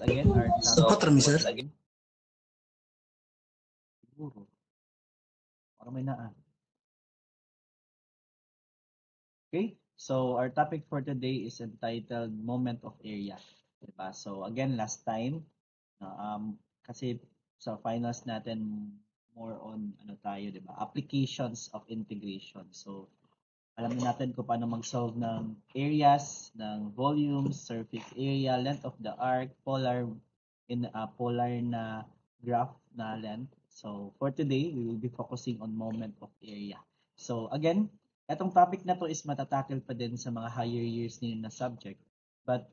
Again, our Dapat rami, sir. siguro. Parang may naan. Okay, so our topic for today is entitled Moment of Area. Diba? So again, last time, kasi sa finals natin, more on ano tayo, diba? Applications of integration. So alam na natin kung paano mag-solve ng areas, ng volumes, surface area, length of the arc, polar na graph na length. So for today, we will be focusing on moment of area. So again, etong topic na to is matatakel pa din sa mga higher years ninyo na subject. But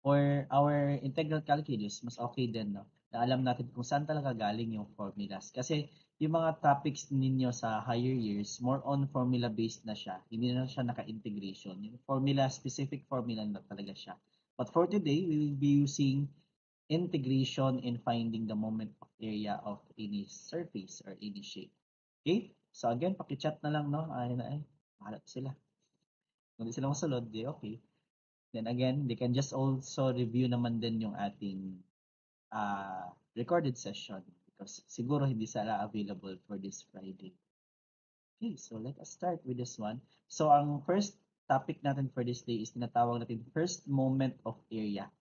for our integral calculus, mas okay din, no? Na alam natin kung saan talaga galing yung formulas. Kasi yung mga topics ninyo sa higher years, more on formula-based na siya. Hindi na siya naka-integration. Yung formula, specific formula na talaga siya. But for today, we will be using integration in finding the moment of area of any surface or any shape. Okay? So again, paki-chat na lang, no? Ay, mahalat sila. Kung di sila masunod, di okay. Then again, they can just also review naman din yung ating recorded session because siguro hindi sila available for this Friday. Okay, so let us start with this one. So ang first topic natin for this day is tinatawag natin first moment of area.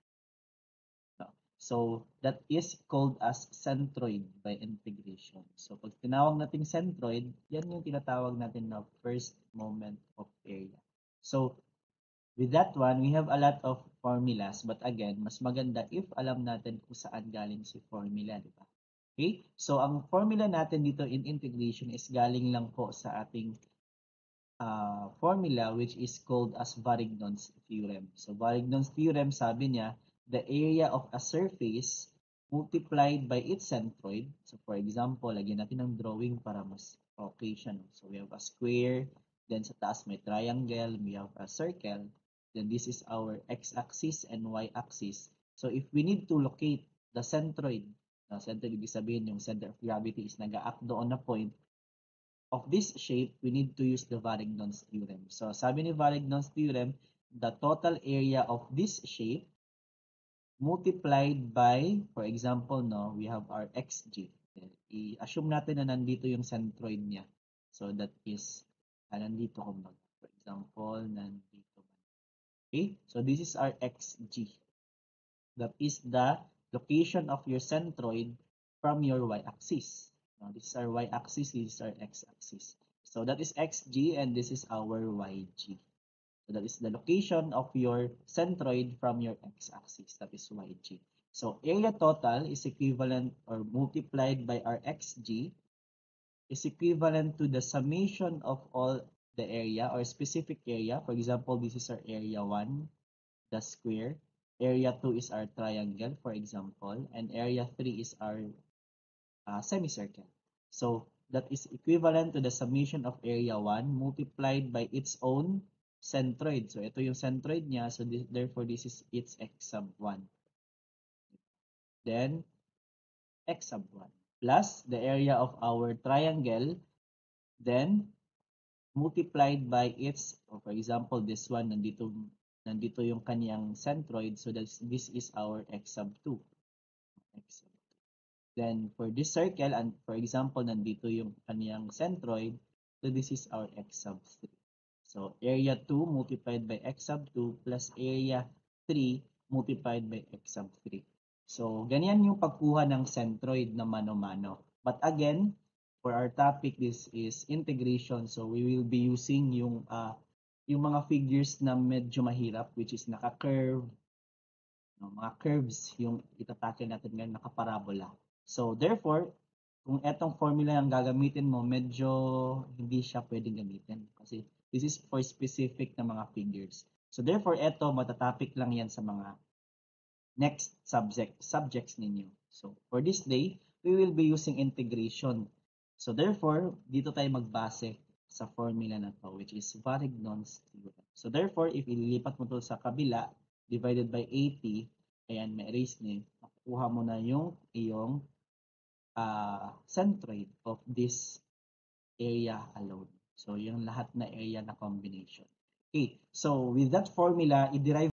So that is called as centroid by integration. So pag tinawag natin centroid, yan yung tinatawag natin na first moment of area. So with that one, we have a lot of formulas, but again, mas maganda if alam natin kung saan galing si formula, di ba? Okay? So ang formula natin dito in integration is galing lang po sa ating formula which is called as Varignon's theorem. So Varignon's theorem, sabi niya, the area of a surface multiplied by its centroid. So for example, lagyan natin ng drawing para mas okay siya. No? So we have a square, then sa taas may triangle, we have a circle, then this is our x-axis and y-axis. So if we need to locate the centroid, centroid ibig sabihin yung center of gravity is nag-act doon na point, of this shape, we need to use the Varignon's theorem. So sabi ni Varignon's theorem, the total area of this shape multiplied by, for example, no, we have our xg. I-assume natin na nandito yung centroid niya. So that is, nandito kumbaga. For example, nandito. Okay? So this is our xg. That is the location of your centroid from your y-axis. Now, this is our y-axis, this is our x-axis. So that is xg and this is our yg. So that is the location of your centroid from your x-axis, that is yg. So area total is equivalent or multiplied by our xg is equivalent to the summation of all the area or specific area. For example, this is our area 1, the square. Area 2 is our triangle, for example, and area 3 is our semicircle. So that is equivalent to the summation of area 1 multiplied by its own centroid. So ito yung centroid niya, so therefore this is its x sub 1. Then x sub 1 plus the area of our triangle, then multiplied by its, for example, this one, nandito yung kanyang centroid, so this is our x sub 2. X sub 2. Then for this circle, and for example, nandito yung kanyang centroid, so this is our x sub 3. So area 2 multiplied by x sub 2 plus area 3 multiplied by x sub 3. So ganyan yung pagkuha ng centroid na mano-mano. But again, for our topic, this is integration. So we will be using yung mga figures na medyo mahirap, which is naka-curve, no, mga curves yung itatake natin ngayon, naka-parabola. So therefore, kung etong formula ang gagamitin mo, medyo hindi siya pwedeng gamitin kasi this is for specific na mga figures. So therefore, eto matatopic lang yan sa mga next subjects ninyo. So for this day, we will be using integration. So therefore, dito tayo magbase sa formula na to, which is Varignon's theorem. So therefore, if ililipat mo to sa kabila, divided by 80, ayan, may erase niya, makukuha mo na yung iyong centroid of this area alone. So, yung lahat na area na combination. Okay, so with that formula, i-derive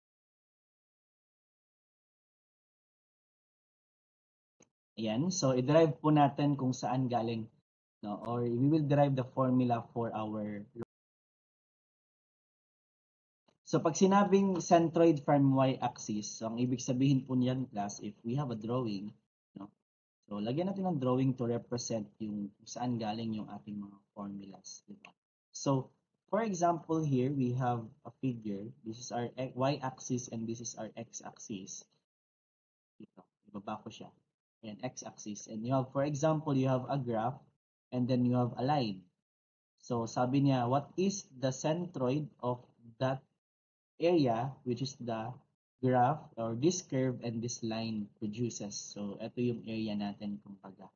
Ayan. So, i-derive po natin kung saan galing, no? Or we will derive the formula for our. So, pag sinabing centroid from y-axis, so ang ibig sabihin po niyan, class, if we have a drawing, no? So, lagyan natin ng drawing to represent yung kung saan galing yung ating mga formulas, di ba? So, for example, here we have a figure. This is our y-axis and this is our x-axis. Dito, ibaba ko siya. Ayan, x-axis. And you have, for example, you have a graph and then you have a line. So, sabi niya, what is the centroid of that area, which is the graph or this curve and this line produces. So, ito yung area natin kumbaga.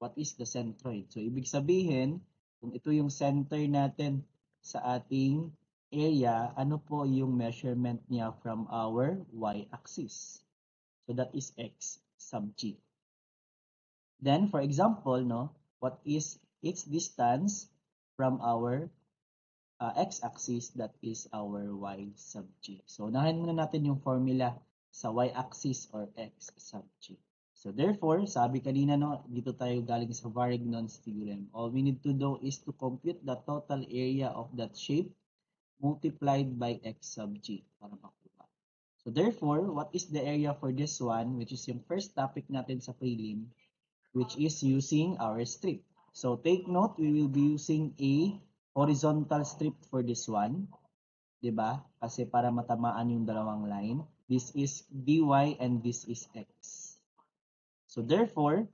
What is the centroid? So, ibig sabihin, kung ito yung center natin sa ating area, ano po yung measurement niya from our y-axis? So, that is x sub g. Then, for example, no, what is its distance from our x-axis, that is our y sub g. So, unahin muna natin yung formula sa y-axis or x sub g. So, therefore, sabi kanina, no, dito tayo galing sa Varignon's theorem. All we need to do is to compute the total area of that shape multiplied by x sub g para makuha. So, therefore, what is the area for this one, which is yung first topic natin sa prelim, which is using our strip. So, take note, we will be using a horizontal strip for this one, 'di ba? Kasi para matamaan yung dalawang line. This is dy and this is x. So therefore,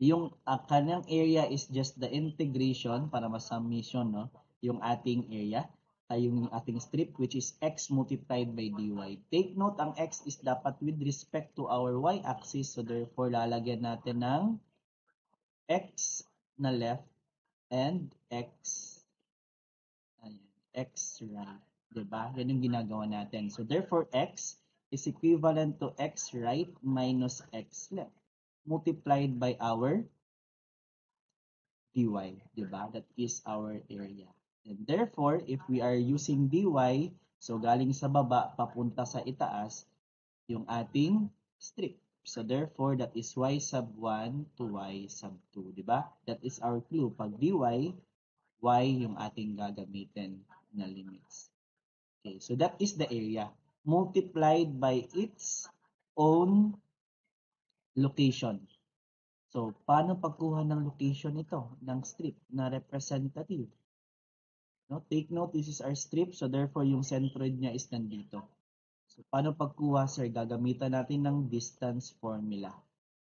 yung kanyang area is just the integration para ma-summation, no? Yung ating area ay yung ating strip, which is x multiplied by dy. Take note, ang x is dapat with respect to our y-axis. So therefore, lalagyan natin ng x na left and x right. Diba? Yan yung ginagawa natin. So, therefore, x is equivalent to x right minus x left multiplied by our dy. Diba? That is our area. And therefore, if we are using dy, so galing sa baba papunta sa itaas, yung ating strip. So, therefore, that is y sub 1 to y sub 2. Diba? That is our clue. Pag dy, y yung ating gagamitin na limits. Okay, so that is the area multiplied by its own location. So, paano pagkuha ng location ito, ng strip na representative? No? Take note, this is our strip, so therefore yung centroid niya is nandito. So, paano pagkuha, sir? Gagamitan natin ng distance formula.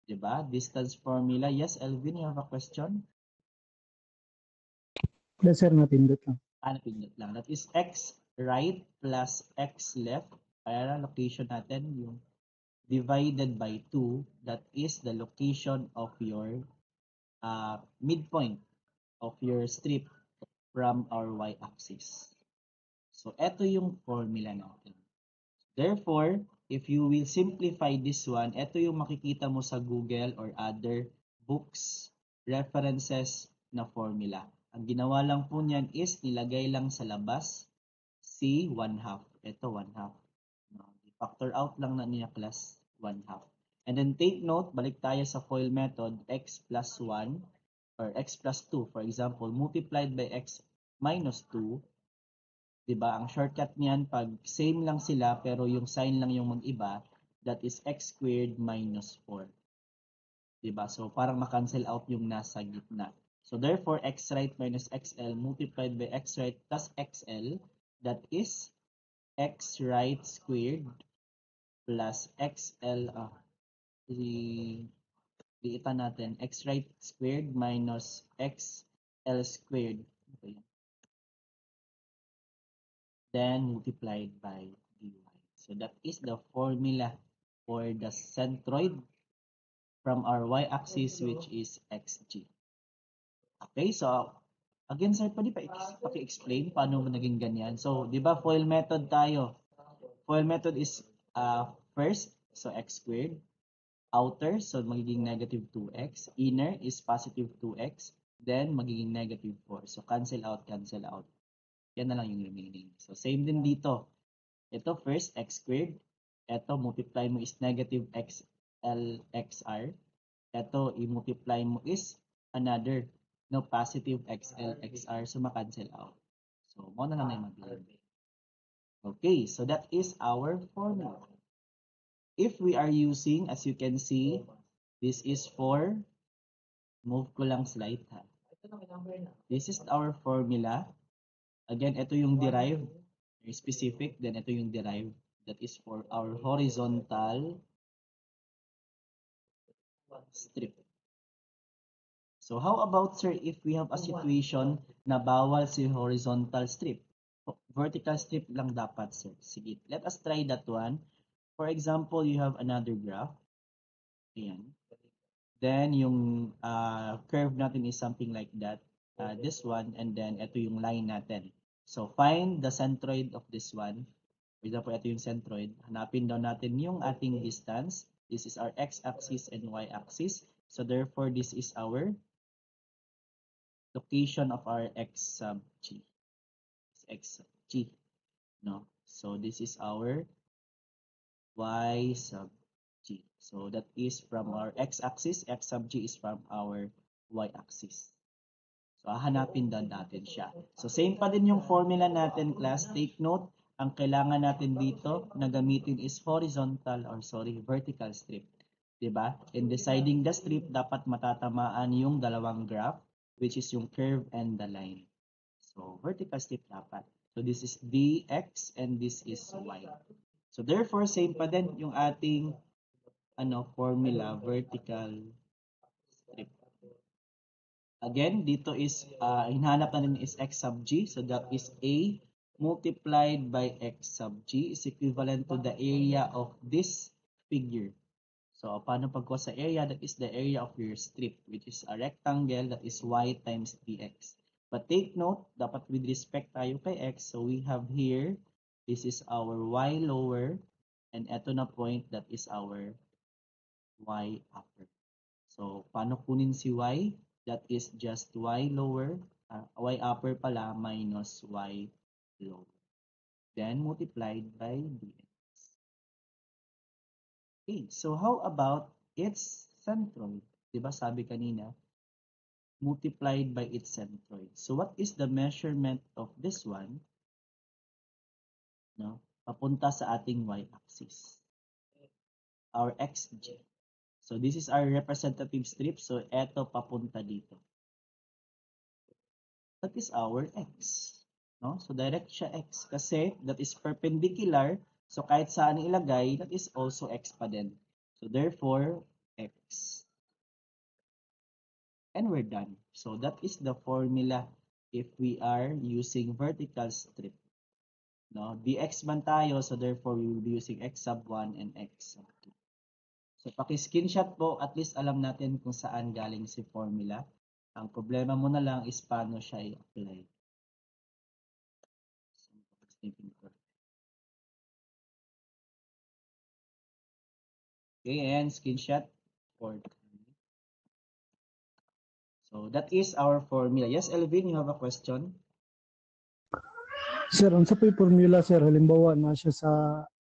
Diba? Distance formula. Yes, Elvin, you have a question? Yes, sir, napindot lang. Napindot lang. That is x right plus x left. Kaya location natin yung divided by 2, that is the location of your midpoint of your strip from our y-axis. So, ito yung formula natin. Therefore, if you will simplify this one, ito yung makikita mo sa Google or other books, references na formula. Ang ginawa lang po niyan is nilagay lang sa labas si 1/2. Ito 1/2. Factor out lang na niya class 1/2. And then take note, balik tayo sa FOIL method, x plus 1 or x plus 2, for example, multiplied by x minus 2. Diba? Ang shortcut niyan, pag same lang sila pero yung sign lang yung mag-iba, that is x squared minus 4. Diba? So, parang ma-cancel out yung nasa gitna. So, therefore, x right minus xl multiplied by x right plus xl, that is x right squared plus xl, liitan natin, x right squared minus xl squared. Okay. Then multiplied by dy. So that is the formula for the centroid from our y-axis, which is xg. Okay, so again sir, pwede pa explain paano mo naging ganyan? So, di ba FOIL method tayo? FOIL method is first, so x squared. Outer, so magiging negative 2x. Inner is positive 2x. Then, magiging negative 4. So, cancel out, cancel out. Yan na lang yung remaining. So, same din dito. Ito first, x squared. Ito, multiply mo is negative x LXR. Ito, i-multiply mo is another, no, positive XLXR. So, makancel out. So, mo na lang na yung mabilin. Okay, so that is our formula. If we are using, as you can see, this is for, move ko lang slide ha. This is our formula. Again, ito yung derived, specific, then ito yung derived. That is for our horizontal strip. So how about, sir, if we have a situation na bawal si horizontal strip? Vertical strip lang dapat, sir. Sige, let us try that one. For example, you have another graph. Ayan. Then, yung curve natin is something like that. This one, and then ito yung line natin. So, find the centroid of this one. For example, ito yung centroid. Hanapin daw natin yung ating distance. This is our x-axis and y-axis. So, therefore, this is our location of our x sub g. X sub g. No? So, this is our y sub g. So, that is from our x-axis. X sub g is from our y-axis. So, hahanapin din natin siya. So, same pa din yung formula natin, class. Take note, ang kailangan natin dito na gamitin is vertical strip. Diba? In deciding the strip, dapat matatamaan yung dalawang graph, which is yung curve and the line. So, vertical strip dapat. So, this is dx and this is y. So, therefore, same pa din yung ating formula, vertical strip. Again, dito is, hinahanap natin is x sub g. So, that is a multiplied by x sub g is equivalent to the area of this figure. So, paano pagkuha sa area? That is the area of your strip, which is a rectangle that is y times dx. But take note, dapat with respect tayo kay x. So, we have here, this is our y lower, and eto na point, that is our y upper. So, paano kunin si y? That is just y lower, y upper pala, minus y lower. Then, multiplied by dx. Okay, so how about its centroid? Diba sabi kanina, multiplied by its centroid. So what is the measurement of this one? No, papunta sa ating y-axis. Our xg. So this is our representative strip. So eto papunta dito. That is our x. No? So direct siya x. Kasi that is perpendicular. So kahit saan ilagay, that is also x pa din. So therefore, x. And we're done. So that is the formula if we are using vertical strip. No, dx man tayo, so therefore we will be using x sub 1 and x sub 2. So paki-screenshot po, at least alam natin kung saan galing si formula. Ang problema mo na lang is paano siya i-apply. Okay, and screenshot for. So that is our formula. Yes, Elvin, you have a question? Sir, unsa pay formula sir halimbawa na siya sa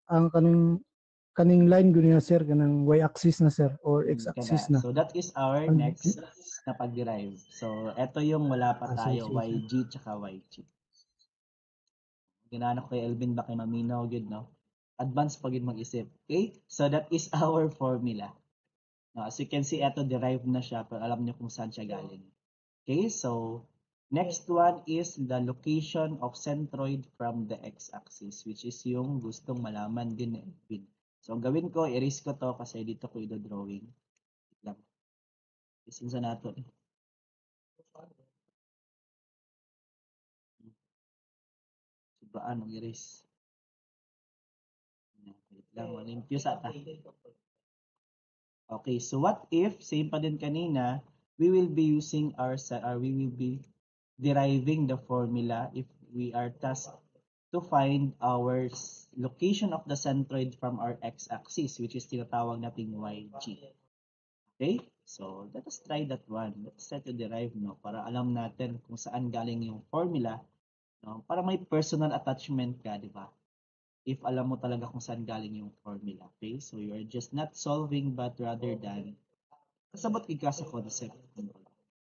ang kaning line gud sir kanang y-axis na sir or x-axis na. So that is our next na pag-derive. So ito yung wala pa tayo, YG tsaka YG. Ginana ko kay Elvin ba kay maminaw gyud no? Advance pa gyud mag-isip. Okay? So that is our formula. Now, as you can see, ito derived na siya pero alam niyo kung saan siya galing. Okay? So next one is the location of centroid from the x-axis, which is yung gustong malaman din ni Elvin. So ang gawin ko, erase ko to kasi dito ko i-drawing. Lang. Isin sa nato. Subaan ang erase. Wait lang, limpyo sa ta. Okay, so what if, same pa din kanina, we will be using we will be deriving the formula if we are tasked to find our location of the centroid from our x-axis, which is tinatawag nating YG. Okay? So, let us try that one. Let's try to derive, no? Para alam natin kung saan galing yung formula, no? Para may personal attachment ka, di ba? if alam mo talaga kung saan galing yung formula. Okay? So you are just not solving but rather than kasabot ka sa concept.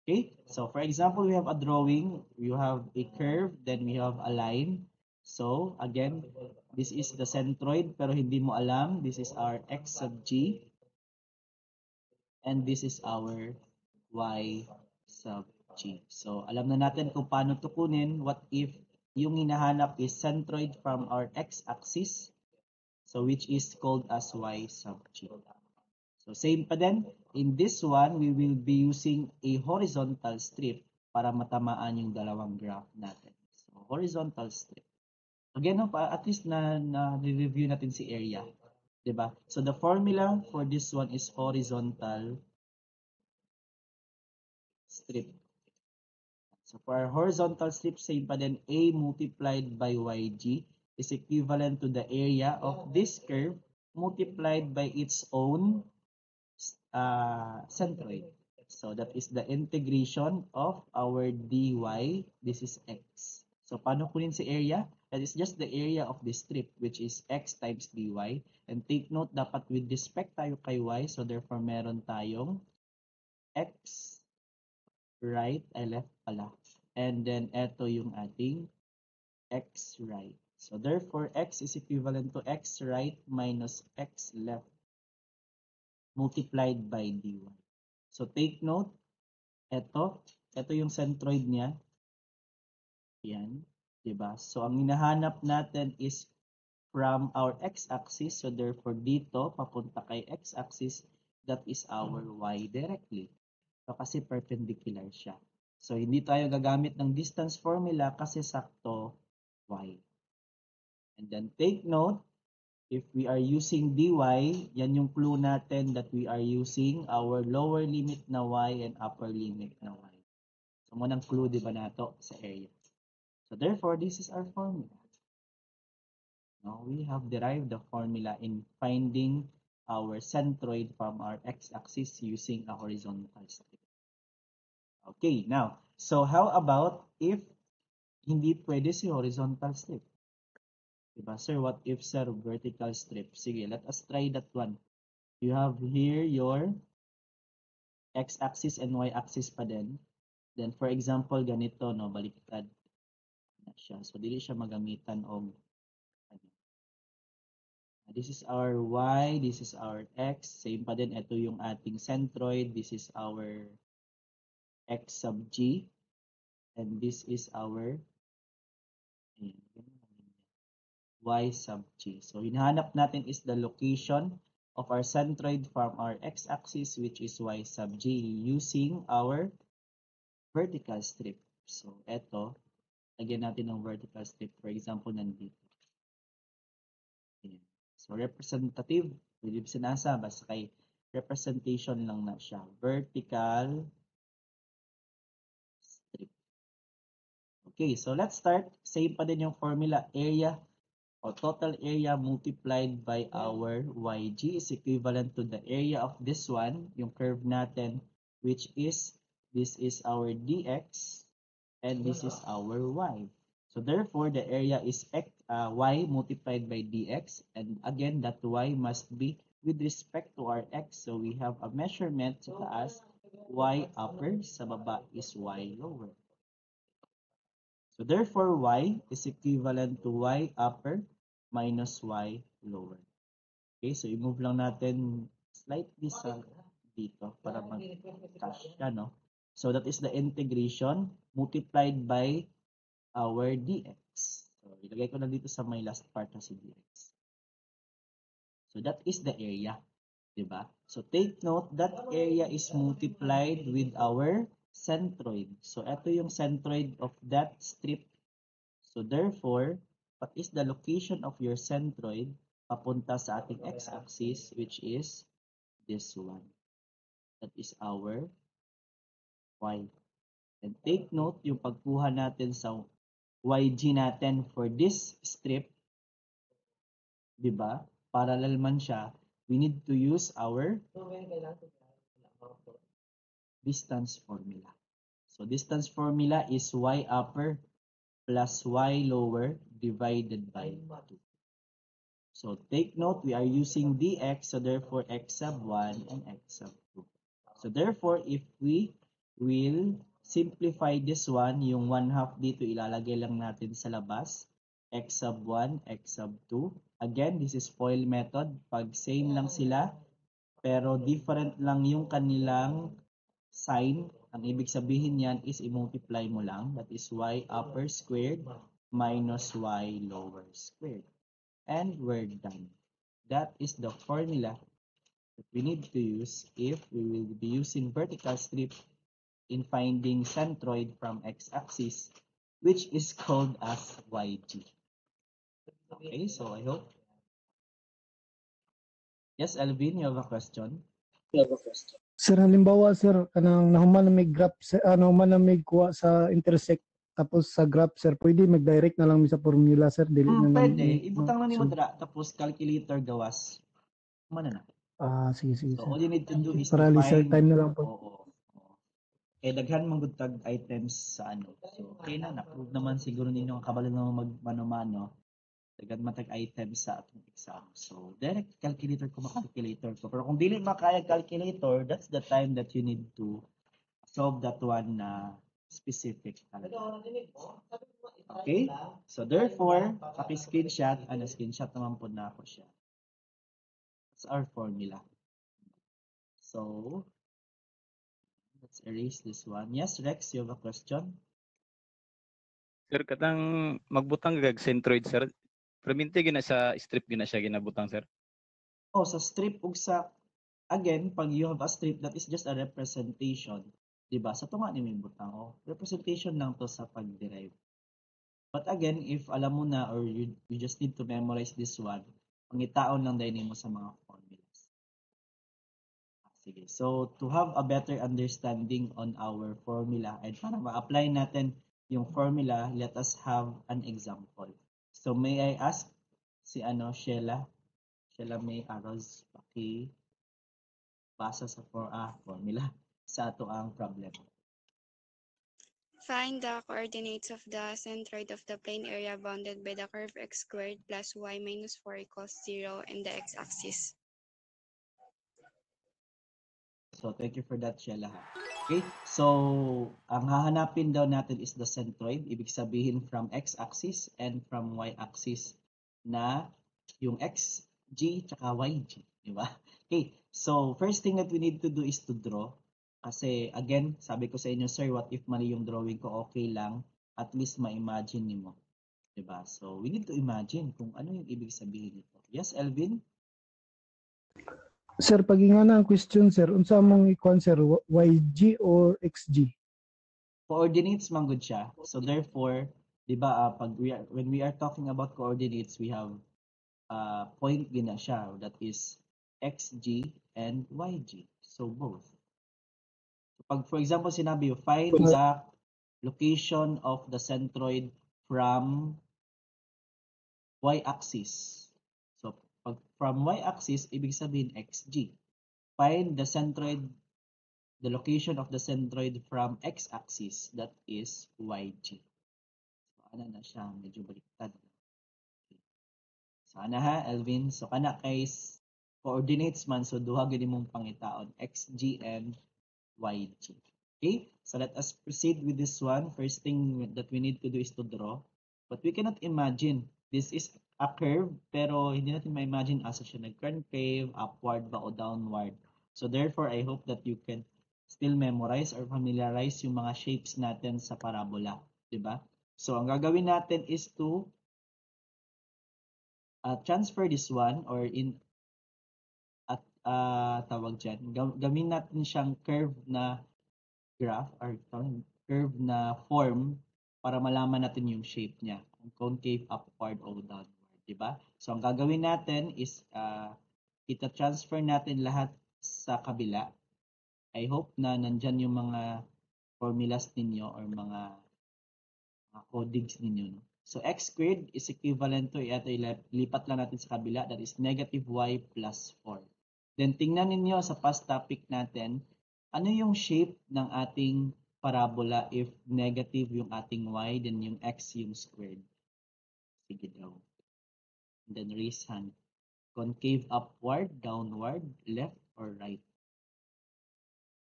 Okay? So for example, we have a drawing, you have a curve, then we have a line. So again, this is the centroid pero hindi mo alam. This is our x sub g and this is our y sub g. So alam na natin kung paano tukunin. What if yung hinahanap is centroid from our x-axis, so which is called as y sub g. So same pa din, in this one, we will be using a horizontal strip para matamaan yung dalawang graph natin. So horizontal strip. Again, at least na-review natin si area. Diba? So the formula for this one is horizontal strip. So for our horizontal strip, same pa din, A multiplied by YG is equivalent to the area of this curve multiplied by its own centroid. So that is the integration of our dy. This is x. So paano kunin si area? That is just the area of the strip, which is x times dy. And take note, dapat with respect tayo kay y. So therefore, meron tayong x right, ay left pala. And then, eto yung ating x right. So, therefore, x is equivalent to x right minus x left multiplied by dy. So, take note, eto yung centroid niya. Yan, diba? So, ang hinahanap natin is from our x-axis. So, therefore, dito, papunta kay x-axis, that is our y directly. So, kasi perpendicular siya. So, hindi tayo gagamit ng distance formula kasi sakto y. And then take note, if we are using dy, yan yung clue natin that we are using our lower limit na y and upper limit na y. So, munang clue, di ba nato sa area. So, therefore, this is our formula. Now, we have derived the formula in finding our centroid from our x-axis using a horizontal strip. Okay, now, so how about if hindi pwede si horizontal strip? Diba, sir? What if, sir, vertical strip? Sige, let us try that one. You have here your x-axis and y-axis pa din. Then, for example, ganito, no, baliktad na siya. So, dili siya magamitan og ano. This is our y, this is our x. Same pa din, ito yung ating centroid. This is our x sub g. And this is our y sub g. So, hinahanap natin is the location of our centroid from our x-axis, which is y sub g, using our vertical strip. So, eto, lagyan natin ng vertical strip. For example, nandito. Ayan. So, representative, pwede sinasa, basta kay representation lang na siya. Vertical strip. Okay, so let's start. Same pa din yung formula. Area o total area multiplied by our YG is equivalent to the area of this one, yung curve natin, which is, this is our dx, and this is our y. So therefore, the area is y multiplied by dx, and again, that y must be with respect to our x. So we have a measurement sa taas, y upper, sa baba is y lower. So therefore, y is equivalent to y upper minus y lower. Okay, so i-move lang natin slightly sa dito para mag-cash siya, no? So that is the integration multiplied by our dx. So ilagay ko na dito sa my last part na si dx. So that is the area, diba? So take note that area is multiplied with our centroid. So ito yung centroid of that strip. So therefore, what is the location of your centroid papunta sa ating x-axis, which is this one? That is our y. And take note, yung pagkuha natin sa YG natin for this strip, di ba? Parallel man siya, we need to use our distance formula. So distance formula is y upper plus y lower divided by 2. So take note, we are using dx, so therefore x sub 1 and x sub 2. So therefore, if we will simplify this one, yung 1/2 dito ilalagay lang natin sa labas, x sub 1, x sub 2. Again, this is FOIL method. Pag same lang sila, pero different lang yung kanilang sign, ang ibig sabihin yan is i-multiply mo lang. That is y upper squared minus y lower squared. And we're done. That is the formula that we need to use if we will be using vertical strip in finding centroid from x-axis, which is called as YG. Okay, so I hope. Yes, Alvin, you have a question? Sir, halimbawa, sir, kanang nahuman na may graph, nahuman na may kuha sa intersect, tapos sa graph, sir, pwede mag-direct na lang mi sa formula, sir, dili na lang. Pwede. Ibutang lang ni mo dira, tapos calculator gawas. Mana na. Sige, sige, So sir. all you need to do is Para to laser find. time na lang po. Oo. Daghan man gud tag items sa ano. So okay na prove naman siguro ninyo ang kabalo nga magmano-mano. Daghan man tag items sa atong exam. So direct calculator ko calculator ko. Pero kung dili makaya calculator, that's the time that you need to solve that one na specific talaga. Okay? So therefore, paki-screenshot, screenshot naman po na ako siya. That's our formula. So, let's erase this one. Yes, Rex, you have a question? Sir, katang magbutang gag centroid, sir. Perminti gina sa strip gina siya ginabutang, sir. Oh, sa strip ug sa again, pag you have a strip, that is just a representation. Diba? Sa tunga ni may butang. Oh, representation lang to sa pag-derive. But again, if alam mo na or you just need to memorize this one, pangitaon lang dahil mo sa mga formulas. Sige. So, to have a better understanding on our formula and para ma-apply natin yung formula, let us have an example. So, may I ask si Sheila? Sheila may arrows basa sa formula sa ato ang problem. Find the coordinates of the centroid of the plane area bounded by the curve x squared plus y minus 4 equals 0 in the x-axis. So, thank you for that, Sheila. Okay, so ang hahanapin daw natin is the centroid. Ibig sabihin from x-axis and from y-axis na yung x, g, tsaka yg. Diba? Okay, so first thing that we need to do is to draw. Kasi again, sabi ko sa inyo, sir, what if mali yung drawing ko, okay lang. At least ma-imagine mo. Diba? So we need to imagine kung ano yung ibig sabihin nito. Yes, Elvin? Sir, paginga na ang question, sir, unsa mong ikuan, sir, YG or XG? Coordinates man gud siya. So therefore, di ba, when we are talking about coordinates, we have point gina siya. That is xg and yg. So both. So pag for example sinabi, find the location of the centroid from y-axis. So pag from y-axis, ibig sabihin xg. Find the centroid, the location of the centroid from x-axis, that is yg. So ano na siya, medyo baliktad. Okay. So ana ha, Elvin, so kana kay coordinates man, so duha gid mong pangitaon, xg and yg. Okay, so let us proceed with this one. First thing that we need to do is to draw. But we cannot imagine, this is a curve, pero hindi natin ma-imagine asa siya nag-concave, upward ba o downward. So therefore, I hope that you can still memorize or familiarize yung mga shapes natin sa parabola. Diba? So ang gagawin natin is to transfer this one or in at tawag dyan, gawin natin siyang curve na graph or curve na form para malaman natin yung shape niya, kung concave, upward o downward, di ba? So ang gagawin natin is ita-transfer natin lahat sa kabila. I hope na nandyan yung mga formulas ninyo or mga codings ninyo. No? So x squared is equivalent to, lipat lang natin sa kabila, that is negative y plus 4. Then tingnan ninyo sa past topic natin, ano yung shape ng ating parabola if negative yung ating y, then yung x yung squared. Sige daw. And then raise hand. Concave upward, downward, left, or right?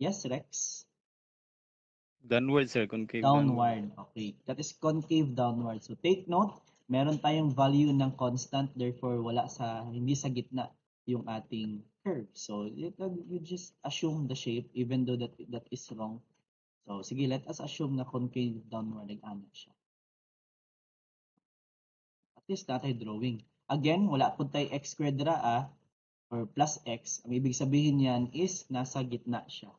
Yes, Rex? Downward, sir. Concave Downward. Okay. That is concave downward. So take note, meron tayong value ng constant, therefore hindi sa gitna yung ating curve. So you just assume the shape even though that is wrong. So sige, let us assume na concave downward nag-ana siya. At least natay drawing. Again, wala po tayo x squared or plus x. Ang ibig sabihin yan is nasa gitna siya.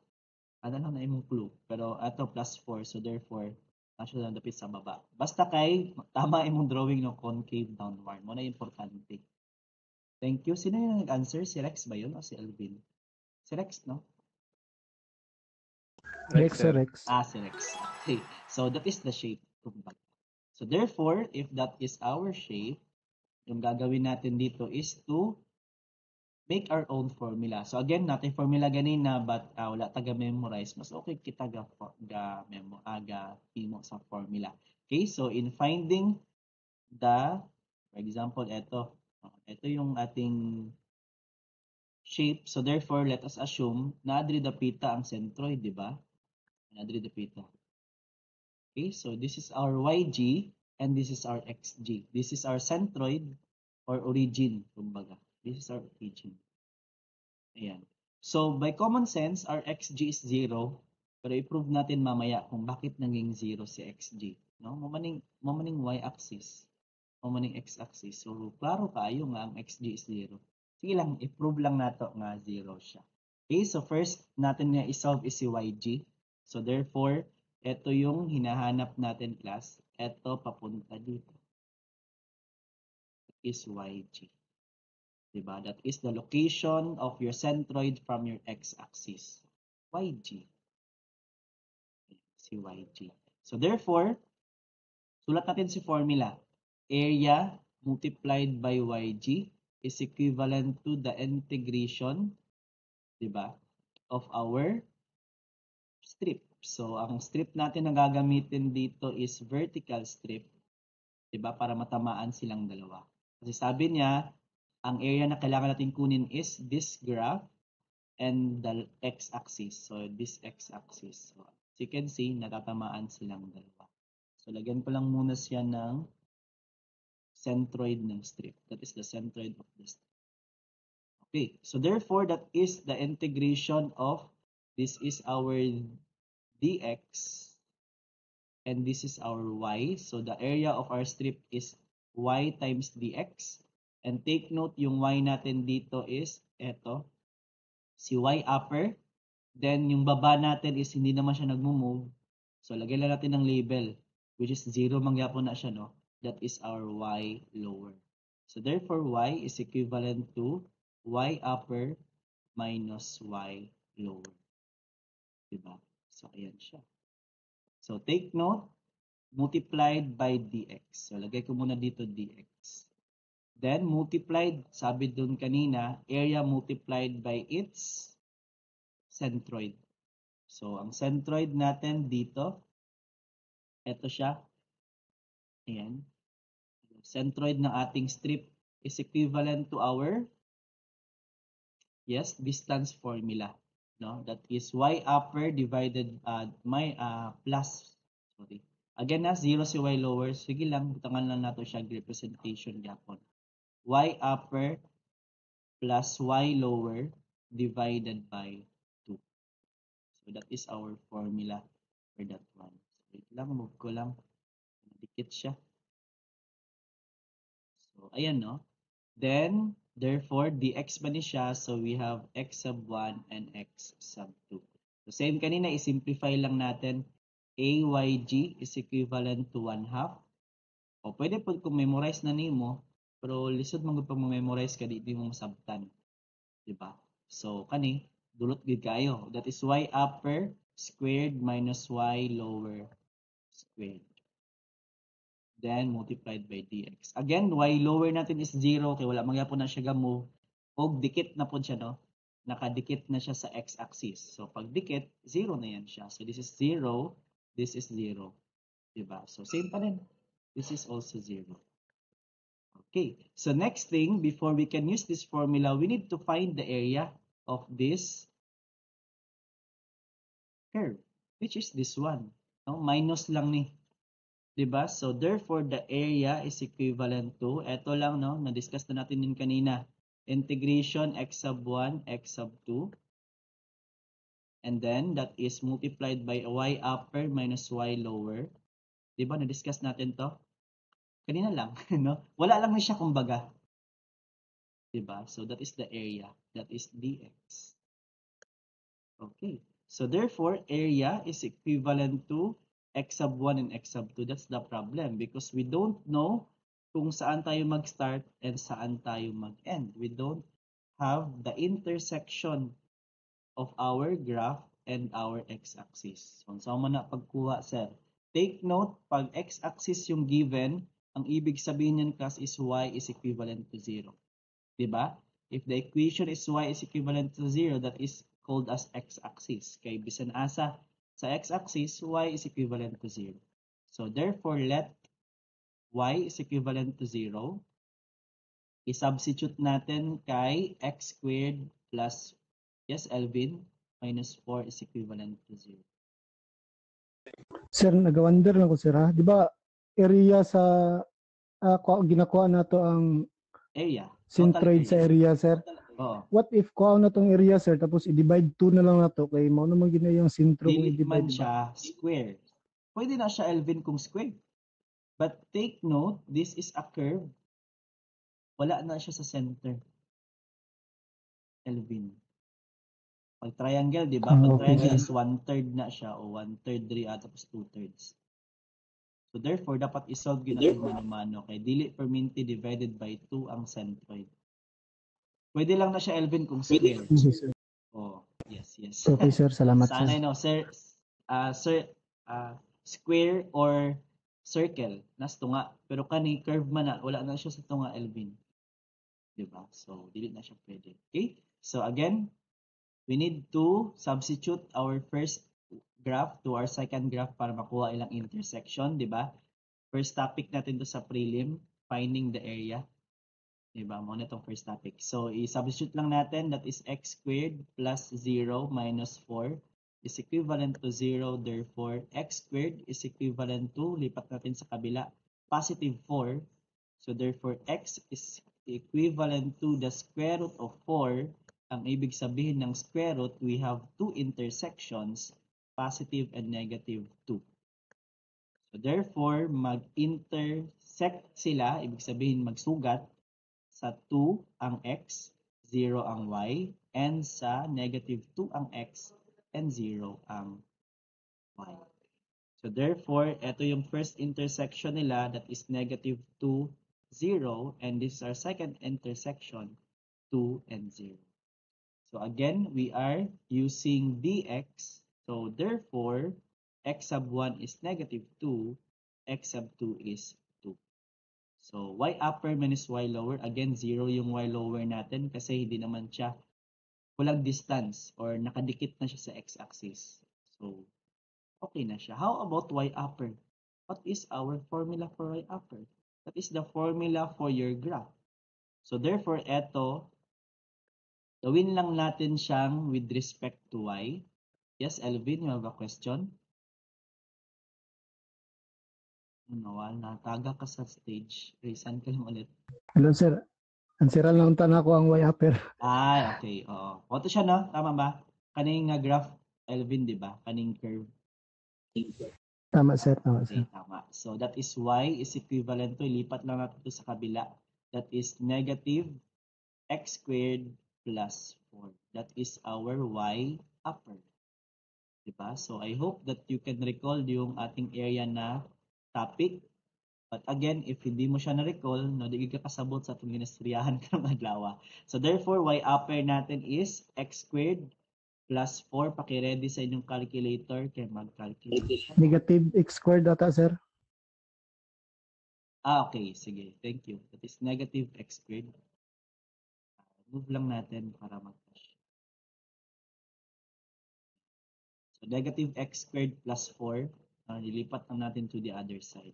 Ano lang na imong clue. Pero ato plus 4, so therefore, nasa lang dapit sa baba. Basta kay, tama imong drawing ng concave downward. Mo na importante. Thank you. Sino yung nag-answer? Si Rex ba yun o si Alvin? Si Rex, no? Rex, sir, Rex. Si Rex. Okay. So that is the shape. So therefore, if that is our shape, yung gagawin natin dito is to make our own formula. So again, natin formula ganina but wala taga memorize, mas okay kita himo sa formula. Okay, so in finding for example, ito yung ating shape. So therefore, let us assume na adri dapita ang centroid, di ba? Adri dapita. Okay, so this is our YG and this is our XG. This is our centroid or origin, kumbaga. This is our origin. Ayan. So, by common sense, our xg is 0. Pero i-prove natin mamaya kung bakit naging 0 si xg. No? Mamaning y-axis. Mamaning x-axis. So, klaro kayo nga ang xg is 0. Sige lang, i-prove lang nato nga 0 siya. Okay, so first natin nga i-solve is si yg. So, therefore, ito yung hinahanap natin class. Ito papunta dito. Is yg. Diba? That is the location of your centroid from your x-axis. YG. Si YG. So therefore, sulat natin si formula. Area multiplied by YG is equivalent to the integration, diba, of our strip. So ang strip natin na gagamitin dito is vertical strip, diba, para matamaan silang dalawa. Kasi sabi niya, ang area na kailangan natin kunin is this graph and the x-axis. So, this x-axis. So, as you can see, natatamaan silang dalawa. So, lagyan ko lang muna siya ng centroid ng strip. That is the centroid of the strip. Okay. So, therefore, that is the integration of this is our dx and this is our y. So, the area of our strip is y times dx. And take note, yung y natin dito is eto, si y upper. Then, yung baba natin is hindi naman siya nagmo-move. So, lagyan lang natin ng label, which is 0 mangyapon na siya, no? That is our y lower. So, therefore, y is equivalent to y upper minus y lower. Diba? So, ayan siya. So, take note, multiplied by dx. So, lagay ko muna dito dx. Then, multiplied, sabi dun kanina, area multiplied by its centroid. So, ang centroid natin dito, ito siya. Ayan. Centroid ng ating strip is equivalent to our, distance formula. No? That is y upper divided plus, sorry. Again, 0 si y lower. Sige lang, butangan lang nato siya representation yapon. Y upper plus y lower divided by 2. So that is our formula for that one. So, wait lang, move ko lang. Dikit siya. So ayan, no? Then, therefore, dx ba ni siya? So we have x sub 1 and x sub 2. So same kanina, i-simplify lang natin. AYG is equivalent to 1/2. O pwede po kung memorize na nimo, pero lisod mo pag memorize ka, di mo masabtan. Diba? So, kani, dulot gid kayo. That is y upper squared minus y lower squared. Then, multiplied by dx. Again, y lower natin is 0, kaya wala magyapon na siya ga-move. O, dikit na po siya, no? Nakadikit na siya sa x-axis. So, pag dikit, 0 na yan siya. So, this is 0, this is 0. Diba? So, same pa rin. This is also 0. Okay, so next thing, before we can use this formula, we need to find the area of this curve, which is this one. No? Minus lang ni. Diba? So therefore, the area is equivalent to, eto lang, no? Na-discuss na natin yun kanina. Integration x sub 1, x sub 2. And then, that is multiplied by y upper minus y lower. Diba? Na-discuss natin to? Kanina lang, no? Wala lang na siya kumbaga. Diba? So that is the area. That is dx. Okay. So therefore, area is equivalent to x sub 1 and x sub 2. That's the problem because we don't know kung saan tayo mag-start and saan tayo mag-end. We don't have the intersection of our graph and our x-axis. So, saan mo na pagkuha, sir? Take note, pag x-axis yung given, ang ibig sabihin niyan kas is y is equivalent to 0. Diba? If the equation is y is equivalent to 0, that is called as x-axis. Kay bisan asa sa x-axis, y is equivalent to 0. So therefore, let y is equivalent to 0. I-substitute natin kay x squared plus, yes, Elvin, minus 4 is equivalent to 0. Sir, nag-wonder lang ko sir ha. Di ba area sa ginakuha na to ang Area. centroid sa area sir? Oo. What if kuha na tong area sir tapos i-divide 2 na lang na to kay mao naman gina yung sentro kung Dili man i-divide diba? siya square. Pwede na siya, Elvin, kung square. But take note, this is a curve. Wala na siya sa center. Elvin. Pag triangle, di ba? Pag Okay, triangle sir. is 1/3 na siya o 1/3 diri tapos 2/3. So therefore, dapat isolve yun natin mano-mano kay dili perminti divided by 2 ang centroid. Pwede lang na siya, Elvin, kung square. Okay, sir. Oh, yes, yes. Okay sir, salamat Sana sir. no, sir, square or circle, nas tunga. Pero kani curve man na, wala na siya sa tunga, Elvin. Diba? So, dili na siya pwede. Okay? So again, we need to substitute our first graph to our second graph para makuha ilang intersection, di ba? First topic natin to sa prelim, finding the area. Di ba? Muna itong first topic. So, i-substitute lang natin, that is x squared plus 0 minus 4 is equivalent to 0. Therefore, x squared is equivalent to, lipat natin sa kabila, positive 4. So, therefore, x is equivalent to the square root of 4. Ang ibig sabihin ng square root, we have two intersections, positive and negative 2. So therefore, mag-intersect sila, ibig sabihin magsugat, sa 2 ang x, 0 ang y, and sa negative 2 ang x, and 0 ang y. So therefore, ito yung first intersection nila, that is negative 2, 0, and this is our second intersection, 2 and 0. So again, we are using dx. So therefore, x sub 1 is negative 2, x sub 2 is 2. So y upper minus y lower, again 0 yung y lower natin kasi hindi naman siya walang distance or nakadikit na siya sa x-axis. So okay na siya. How about y upper? What is our formula for y upper? That is the formula for your graph. So therefore, eto, gawin lang natin siyang with respect to y. Yes, Elvin, you have a question? Nawal, nataga ka sa stage. Raisan ka lang ulit. Hello sir. Ansiran lang tanan ko ang y upper. Ay, okay. Oo. Oto siya, no? Tama ba? Kaning graph, Elvin, di ba? Kaning curve. Tama sir, tama Okay, sir. tama. So that is y is equivalent to, lipat lang natin ito sa kabila. That is negative x squared plus 4. That is our y upper. Diba? So I hope that you can recall yung ating area na topic. But again, if hindi mo siya na-recall, no, di ka kasabot sa itong ginasturyahan ka ng adlaw. So therefore, y upper natin is x squared plus 4. Paki-ready sa inyong calculator kaya mag-calculate. Negative x squared data sir. Okay. Sige. Thank you. That is negative x squared. Move lang natin para mag-cash. So negative x squared plus 4. Nilipat lang natin to the other side.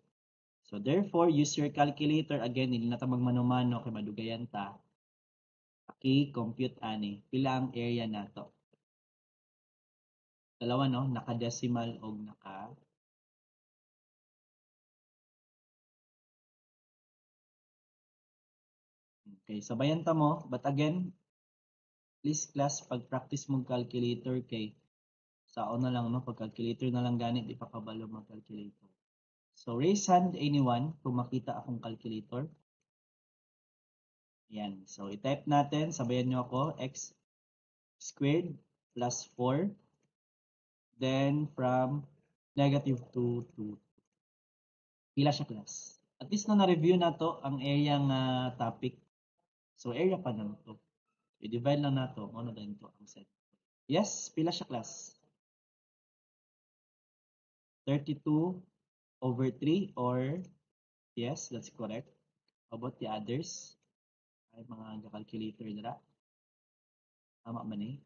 So therefore, use your calculator. Again, hindi na ta magmano-mano kay madugayan ta. Compute ani. Pila ang area nato? Dalawa no, naka-decimal o naka Okay, sabayan ta mo. But again, please class, pag-practice mong calculator kay sao na lang no, pag-calculator na lang ganit, di pa kabalo mag-calculator. So raise hand anyone kung makita akong calculator. Yan. So i-type natin, sabayan nyo ako, x squared plus 4. Then from -2 to pila siya class. At least na na-review na to ang area nga topic. So area pa na to. I-divide lang na to. Ano din to ang set. Yes, pila siya class. 32/3 or yes, that's correct. How about the others? Ay mga calculator dira. Tama man eh.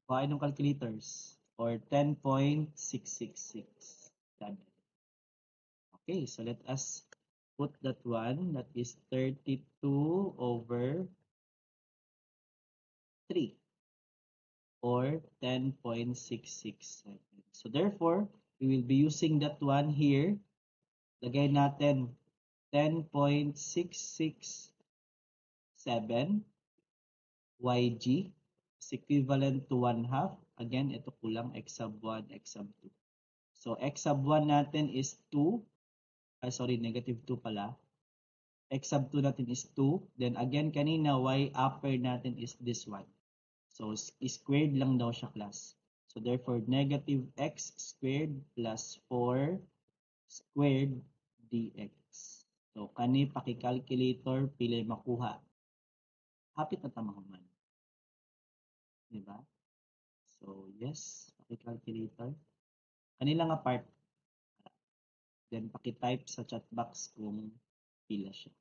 Kuhain ng calculators or 10.666. Okay, so let us put that one. That is 32/3 or 10.667. So therefore, we will be using that one here. Lagay natin 10.667 YG is equivalent to 1/2. Again, ito kulang x sub 1, x sub 2. So x sub 1 natin is 2. -2 pala. X sub 2 natin is 2. Then again, kanina, y upper natin is this one. So squared lang daw siya class. So therefore, -x squared plus 4 squared dx. So kani paki-calculator, pili makuha. Hapit na tamahuman. Diba? So yes, paki-calculator. Kanila nga part. Then paki-type sa chat box kung pila siya.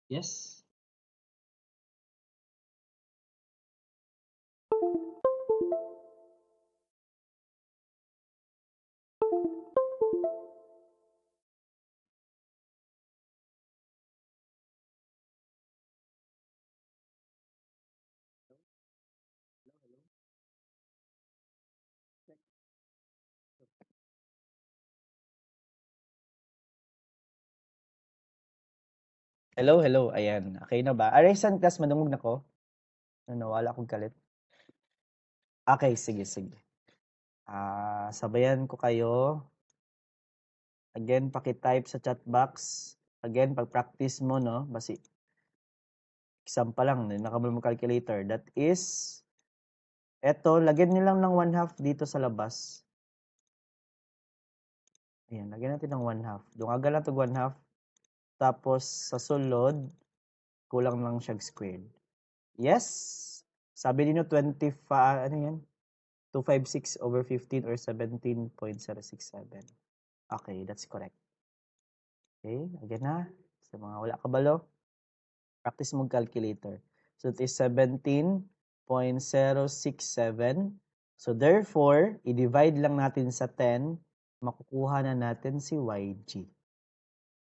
Yes? Hello, hello. Ayan. Okay na ba? Arisan class, madungog na ko. Nawala akong kalit. Okay, sige, sige. Sabayan ko kayo. Again, paki-type sa chat box. Again, pag-practice mo, no? Basi, exam pa lang, nakabal mo calculator. That is, eto, lagyan nilang ng 1/2 dito sa labas. Ayan, lagyan natin ng 1/2. Dungagal na ito 1/2. Tapos, sa sulod, kulang lang siya squared. Yes? Sabi niyo 25, ano yan? 256/15 or 17.067. Okay, that's correct. Okay, again na. Sa mga wala kabalo, practice mong calculator. So it is 17.067. So therefore, i-divide lang natin sa 10, makukuha na natin si YG.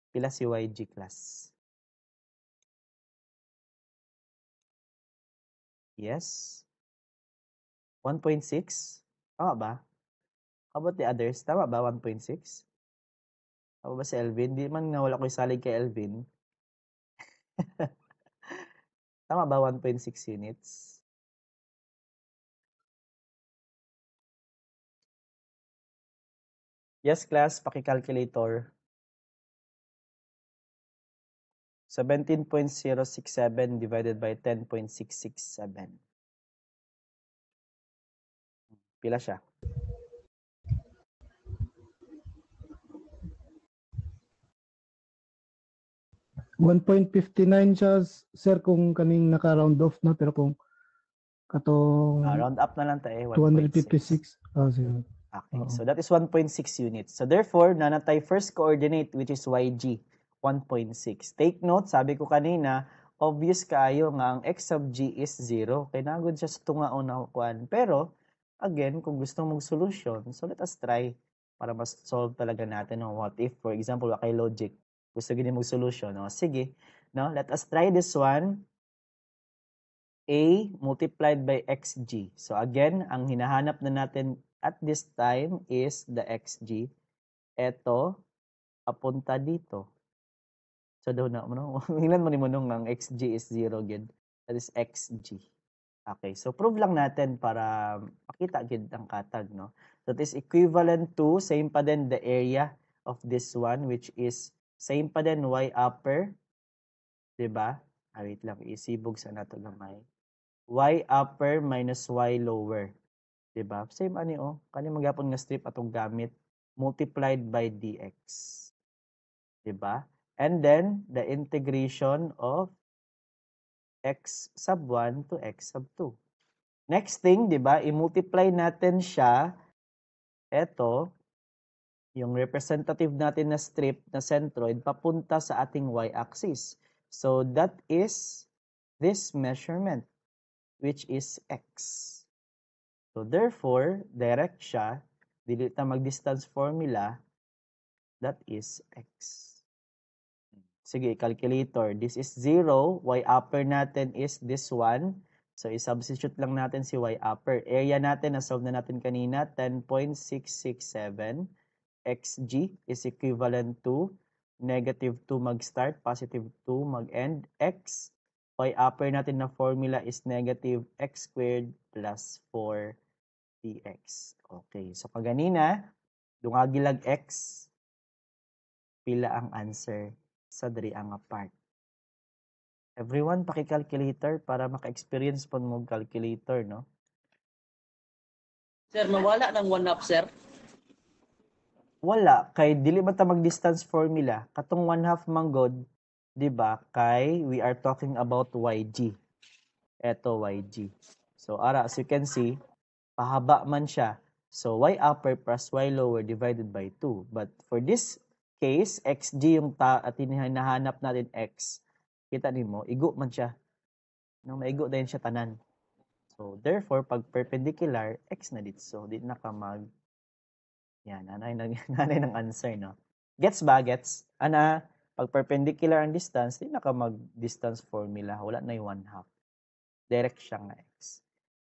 Pila si YG class? Yes? 1.6? Tama ba? How about the others? Tama ba 1.6? Tama ba si Elvin? Di man nga wala ko isalig kay Elvin. Tama ba 1.6 units? Yes, class, paki-calculator. 17.067 divided by 10.667. Pila siya? $1.59 siya, sir, kung kaning naka-round off na, pero kung katong Round up na lang tayo, 256. 1.6. Sir. Okay, Oo. so that is 1.6 units. So therefore, nanatay first coordinate which is YG, 1.6. Take note, sabi ko kanina, obvious kaayo nga ang x sub g is 0. Kaya nagod siya sa tungaon na kuan. Pero, again, kung gusto mong solution, so let us try para mas solve talaga natin. No? What if, for example, kay logic, gusto gini mong solution. No? Sige, no? Let us try this one. A multiplied by xg. So again, ang hinahanap na natin at this time is the xg. Ito, papunta dito. So daw na, no? Ilan mo ni Manong ng xg is 0, gid. That is xg. Okay, so prove lang natin para makita gid ang katag, no? So that is equivalent to, same pa din the area of this one, which is same pa din y upper, diba? Wait lang, isibog sa nato gamay. Y upper minus y lower. Diba? Same ani oh. Kani magyapon nga strip atong gamit multiplied by dx. Diba? And then the integration of x sub 1 to x sub 2. Next thing, diba? I-multiply natin siya. Ito, yung representative natin na strip na centroid papunta sa ating y-axis. So that is this measurement, which is x. So therefore, direct siya, dili ta mag-distance formula, that is x. Sige, calculator. This is 0. Y upper natin is this one. So i-substitute lang natin si y upper. Area natin, na-solve na natin kanina, 10.667. xg is equivalent to negative 2 mag-start, positive 2 mag-end. X, y upper natin na formula is negative x squared plus 4 dx. Okay, so kaganina, dungagi lag x, pila ang answer sa diri ang part. Everyone, paki-calculator para maka-experience po mo calculator, no? Sir, mawala ng 1/2, sir. Wala, kay dili man ta mag-distance formula. Katong 1/2 manggod, di ba? Kay we are talking about yg. Eto yg. So ara, as you can see, pahaba man siya. So y upper plus y lower divided by 2. But for this case, xg yung hinahanap natin x. Kita nimo, igo man siya. No, maigo din siya tanan. So therefore, pag perpendicular, x na dito. So di na ka mag yan, nanay ng answer, no? Gets ba? Gets? Ana, pag perpendicular ang distance, di na ka mag-distance formula. Wala na yung 1/2. Direct siya nga x.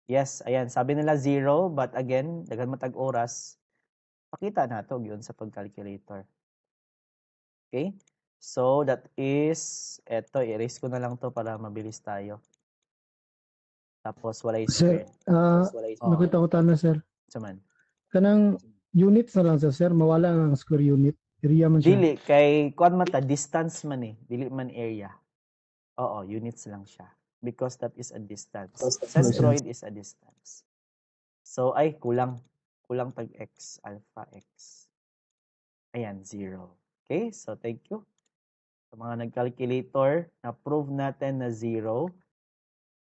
Yes, ayan. Sabi nila 0, but again, daghan matag oras. Pakita na to yun sa pag-calculator. Okay? So, that is, eto, erase ko na lang to para mabilis tayo. Tapos, wala yung Sir, square. nakita ko tana, sir. Saman. Kanang units na lang sir, mawala ang square unit. Area man siya. Dili, kay, kuan man ta, distance man eh. Dili man area. Oo, units lang siya. Because that is a distance. Centroid is a distance. So, ay, kulang. Kulang tag x, alpha x. Ayan, 0. Okay, so thank you. Sa mga nag-calculator, na-prove natin na 0.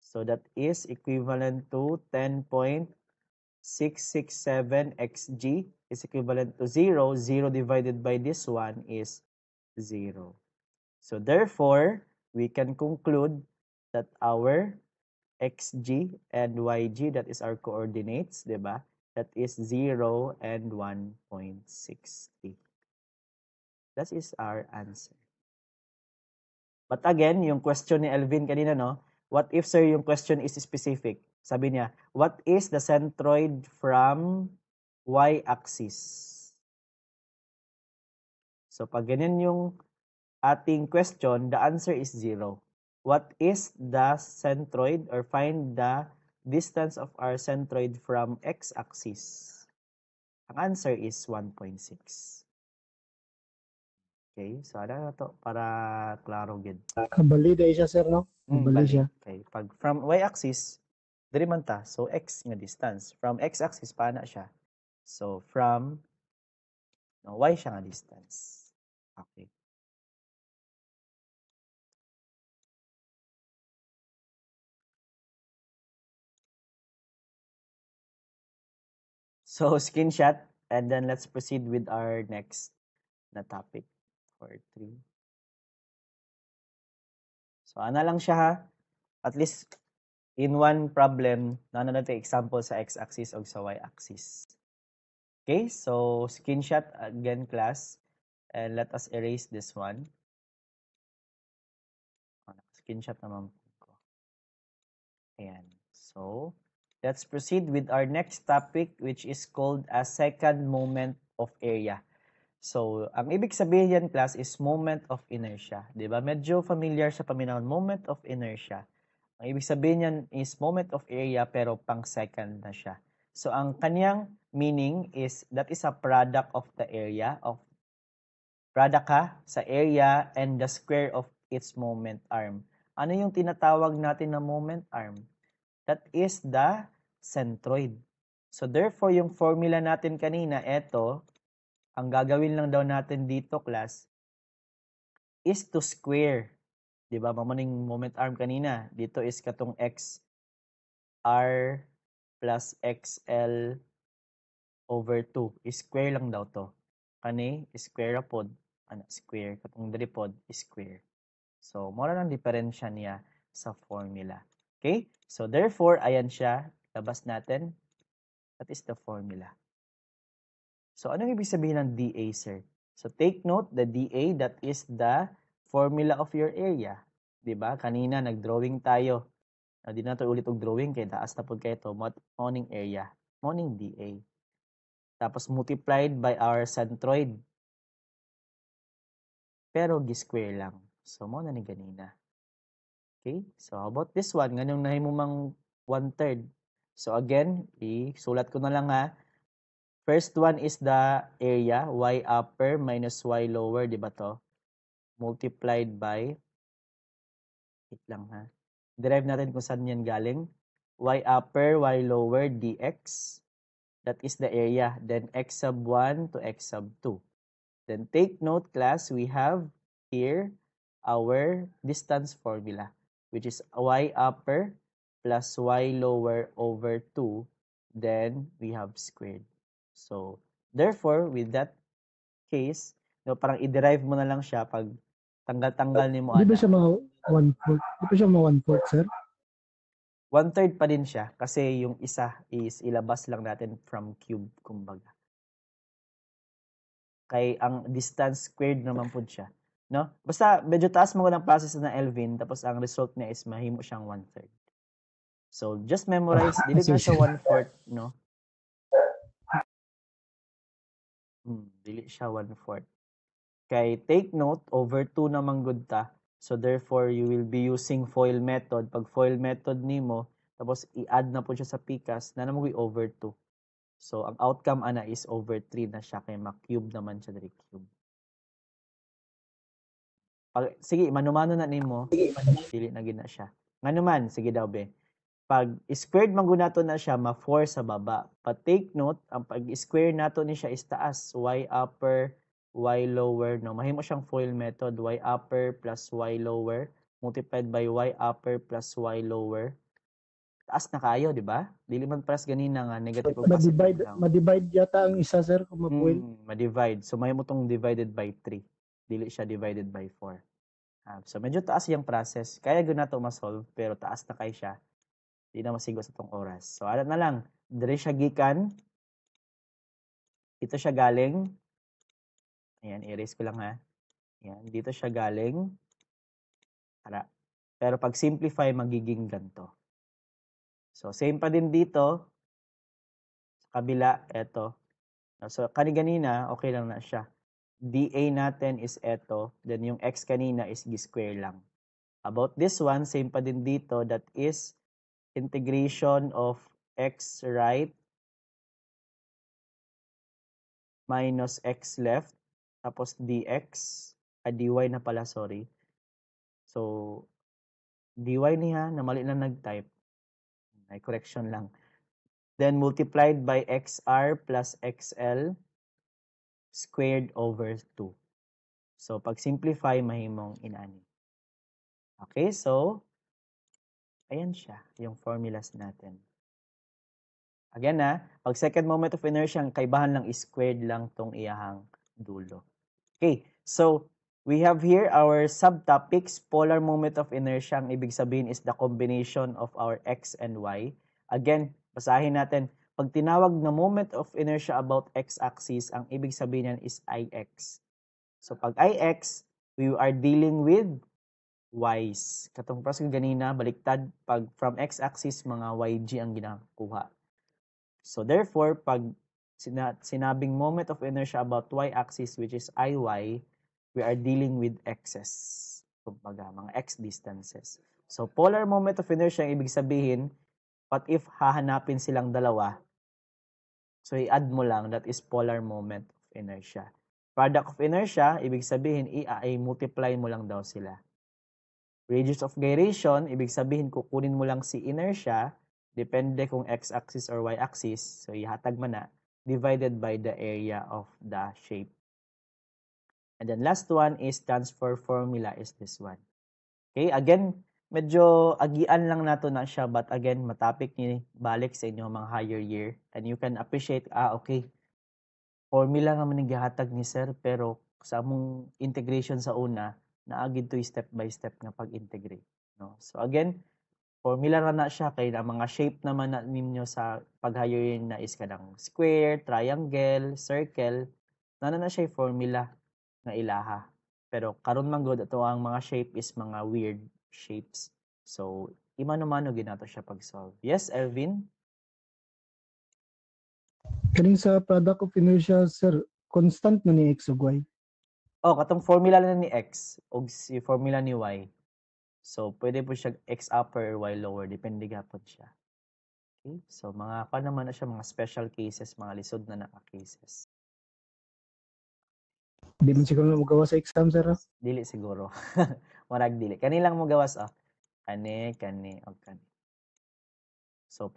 So, that is equivalent to 10.667 xg is equivalent to 0. 0 divided by this one is 0. So, therefore, we can conclude that our xg and yg, that is our coordinates, diba? That is 0 and 1.60. That is our answer. But again, yung question ni Elvin kanina, no? What if, sir, yung question is specific? Sabi niya, what is the centroid from y-axis? So, pag ganyan yung ating question, the answer is 0. What is the centroid, or find the distance of our centroid from x-axis? Ang answer is 1.6. Okay, so ano na to para klaro gid. Kabali dahil siya, sir, no? Kabali siya. Okay, pag from y-axis, diri man ta. So, x nga distance. From x-axis, paana siya? So, from y siya nga distance. Okay. So, screenshot, and then let's proceed with our next na topic for 3. So, ana lang siya ha. At least, in one problem, na natin example sa x-axis o sa y-axis. Okay, so screenshot again, class, and let us erase this one. Screenshot naman ko. Ayan. So, let's proceed with our next topic, which is called a second moment of area. So, ang ibig sabihin yan, class, is moment of inertia. Diba? Medyo familiar sa paminahon, moment of inertia. Ang ibig sabihin yan is moment of area pero pang second na siya. So, ang kanyang meaning is that is a product of the area of product sa area and the square of its moment arm. Ano yung tinatawag natin na moment arm? That is the centroid. So, therefore, yung formula natin kanina, eto, ang gagawin lang daw natin dito, class, is to square. Diba? Mamaning moment arm kanina. Dito is katong x r plus xl over 2. Square lang daw to. Kani, square pod. Square. Katong diri pod, square. So, mura lang diferensya niya sa formula. Okay? So, therefore, ayan siya. Labas natin. That is the formula. So, anong ibig sabihin ng dA, sir? So, take note, the dA, that is the formula of your area. Diba? Kanina, nag-drawing tayo. Di na ito ulit og drawing kay taas na po kayo ito. Morning area. Morning dA. Tapos, multiplied by our centroid. Pero, gi-square lang. So, mo na ni ganina. Okay? So, how about this one? Ganun na mo mang 1/3. So, again, isulat ko na lang ha. First one is the area, y upper minus y lower, di ba to? Multiplied by, wait lang ha. Derive natin kung saan yan galing. Y upper, y lower, dx. That is the area. Then x sub 1 to x sub 2. Then take note, class, we have here our distance formula, which is y upper plus y lower over 2. Then we have squared. So, therefore, with that case, no, parang i-derive mo na lang siya pag tanggal-tanggal ni mo Di ba ana. siya mga 1/4? Di ba siya mga 1/4, sir? 1/3 pa din siya kasi yung isa is ilabas lang natin from cube, kumbaga. Kay ang distance squared naman po siya. No? Basta medyo taas mo ng process na Elvin, tapos ang result niya is mahimo siyang 1/3. So, just memorize, dili na siya 1/4, no? Dili siya 1/4. Kay take note, over 2 naman good ta. So, therefore, you will be using FOIL method. Pag FOIL method nimo, tapos i-add na po siya sa PCAS, na naman over 2. So, ang outcome ana is over 3 na siya, kay ma-cube naman siya diri cube. Sige, manumano na nimo, dili na gina siya. Nganuman, sige daw be. Pag squared man nato na siya, ma-4 sa baba. But take note, ang pag-square nato ni siya is taas, y upper, y lower, no? Mahimo siyang FOIL method, y upper plus y lower multiplied by y upper plus y lower. Taas na kayo, di ba? Dili man paras ganina nga negative o positive lang. Ma-divide yata ang isa, sir, kung ma-FOIL. Ma-divide. So, mahimo tong divided by 3. Dili siya divided by 4. So, medyo taas yung process. Kaya gud nato ma-solve, pero taas na kay siya. Di na masigo sa tong oras. So, alam na lang. Dire siya gikan. Dito siya galing. Ayan, erase ko lang ha. Ayan, dito siya galing. Pero pag simplify, magiging ganito. So, same pa din dito. Sa kabila, eto. So, kanina, okay lang na siya. dA natin is eto. Then, yung x kanina is g-square lang. About this one, same pa din dito. That is integration of x right minus x left. Tapos dx. Dy na pala, sorry. So, dy niya, na mali na nag-type. May correction lang. Then, multiplied by xr plus xl squared over 2. So, pag simplify, mahimong inani. Okay, so, ayan siya, yung formulas natin. Again pag second moment of inertia, ang kaibahan lang is squared lang tong iyahang dulo. Okay, so, We have here our subtopics. Polar moment of inertia, ang ibig sabihin is the combination of our x and y. Again, basahin natin. Pag tinawag na moment of inertia about x-axis, ang ibig sabihin yan is ix. So pag ix, we are dealing with y's. Katong process ganina, baliktad. Pag from x-axis, mga yg ang ginakuha. So therefore, pag sinabing moment of inertia about y-axis, which is iy, we are dealing with x's. Kumbaga, mga x distances. So polar moment of inertia, ang ibig sabihin, what if hahanapin silang dalawa? So i-add mo lang, that is polar moment of inertia. Product of inertia, ibig sabihin, i-multiply mo lang daw sila. Radius of gyration, ibig sabihin, kukunin mo lang si inertia, depende kung x-axis or y-axis, so ihatag mo na, divided by the area of the shape. And then last one is transfer formula is this one. Okay, again, medyo agian lang nato na siya, but again, matapik ni balik sa inyo mga higher year, and you can appreciate, okay, formula nga man gihatag ni sir, pero sa among integration sa una, naagid to step by step nga pag-integrate. No? So again, formula ra na siya, kay na mga shape naman na ninyo sa pag-higher year na is kanang square, triangle, circle, na siya formula nga ilaha. Pero karon man gud ato ang mga shape is mga weird shapes. So imano-mano ginato siya pag-solve. Yes, Ervin? Kaning sa product of inertia, sir, constant na ni x ug y. Oh, katong formula na ni x ug si formula ni y. So pwede po siya x upper or y lower, depende gapon siya. Okay? So mga naman na siya mga special cases, mga lisod na cases. Di man siguro na magawa sa exam, sir. Dili siguro. Marag dili. Kanilang mo gawas kani og kani. So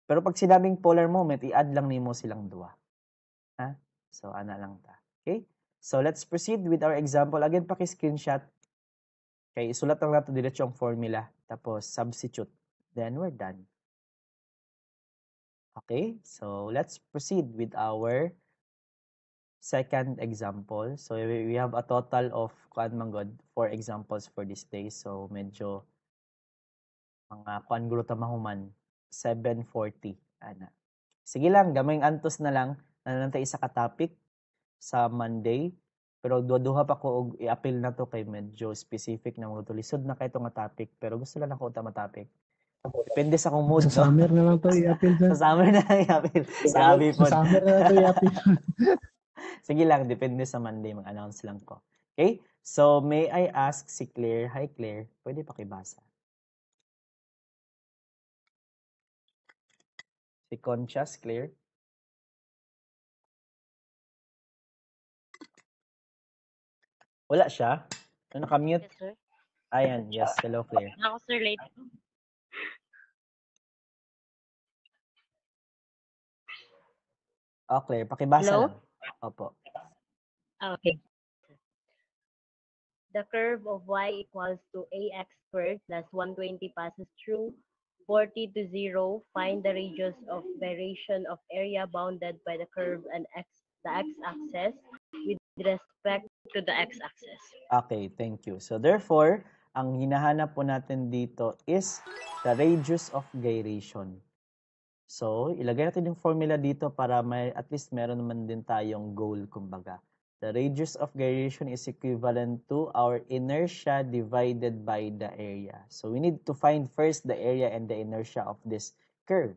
pero pag sinabing polar moment, i-add lang nimo silang duha. Ha? So ana lang ta. Okay? So let's proceed with our example. Again, paki-screenshot. Okay, isulat lang nato diretso ang formula, tapos substitute. Then we're done. Okay? So let's proceed with our second example. So we have a total of 4 examples for this day. So medyo mga gulo ta mahuman 7:40 ana. Sige lang, gamayng antos na lang nanantay isa ka topic sa Monday. Pero duha pa ko og i-appeal na to kay medyo specific na mga lisod na kay nga topic, pero gusto lang ako ta topic. Depende sa kung mood, Sa summer na lang to i-appeal, sir. Sa summer na lang i-appeal. Grabe po. Sa summer na lang to i-appeal. Sige lang, depende sa Monday, mag-announce lang ko. Okay? So, may I ask si Claire, hi Claire, pwede pakibasa? Si Conchas, Claire? Wala siya? So, nakamute? Yes, sir. Ayan, yes. Hello, Claire. Ako, sir, late. Oh, Claire, pakibasa Hello? lang. Opo. Okay. The curve of y equals to ax squared plus 120 passes through 40 to 0. Find the radius of gyration of area bounded by the curve and the x-axis with respect to the x-axis. Okay, thank you. So, therefore, ang hinahanap po natin dito is the radius of gyration. So, ilagay natin yung formula dito para may at least meron naman din tayong goal, kumbaga. The radius of gyration is equivalent to our inertia divided by the area. So, we need to find first the area and the inertia of this curve.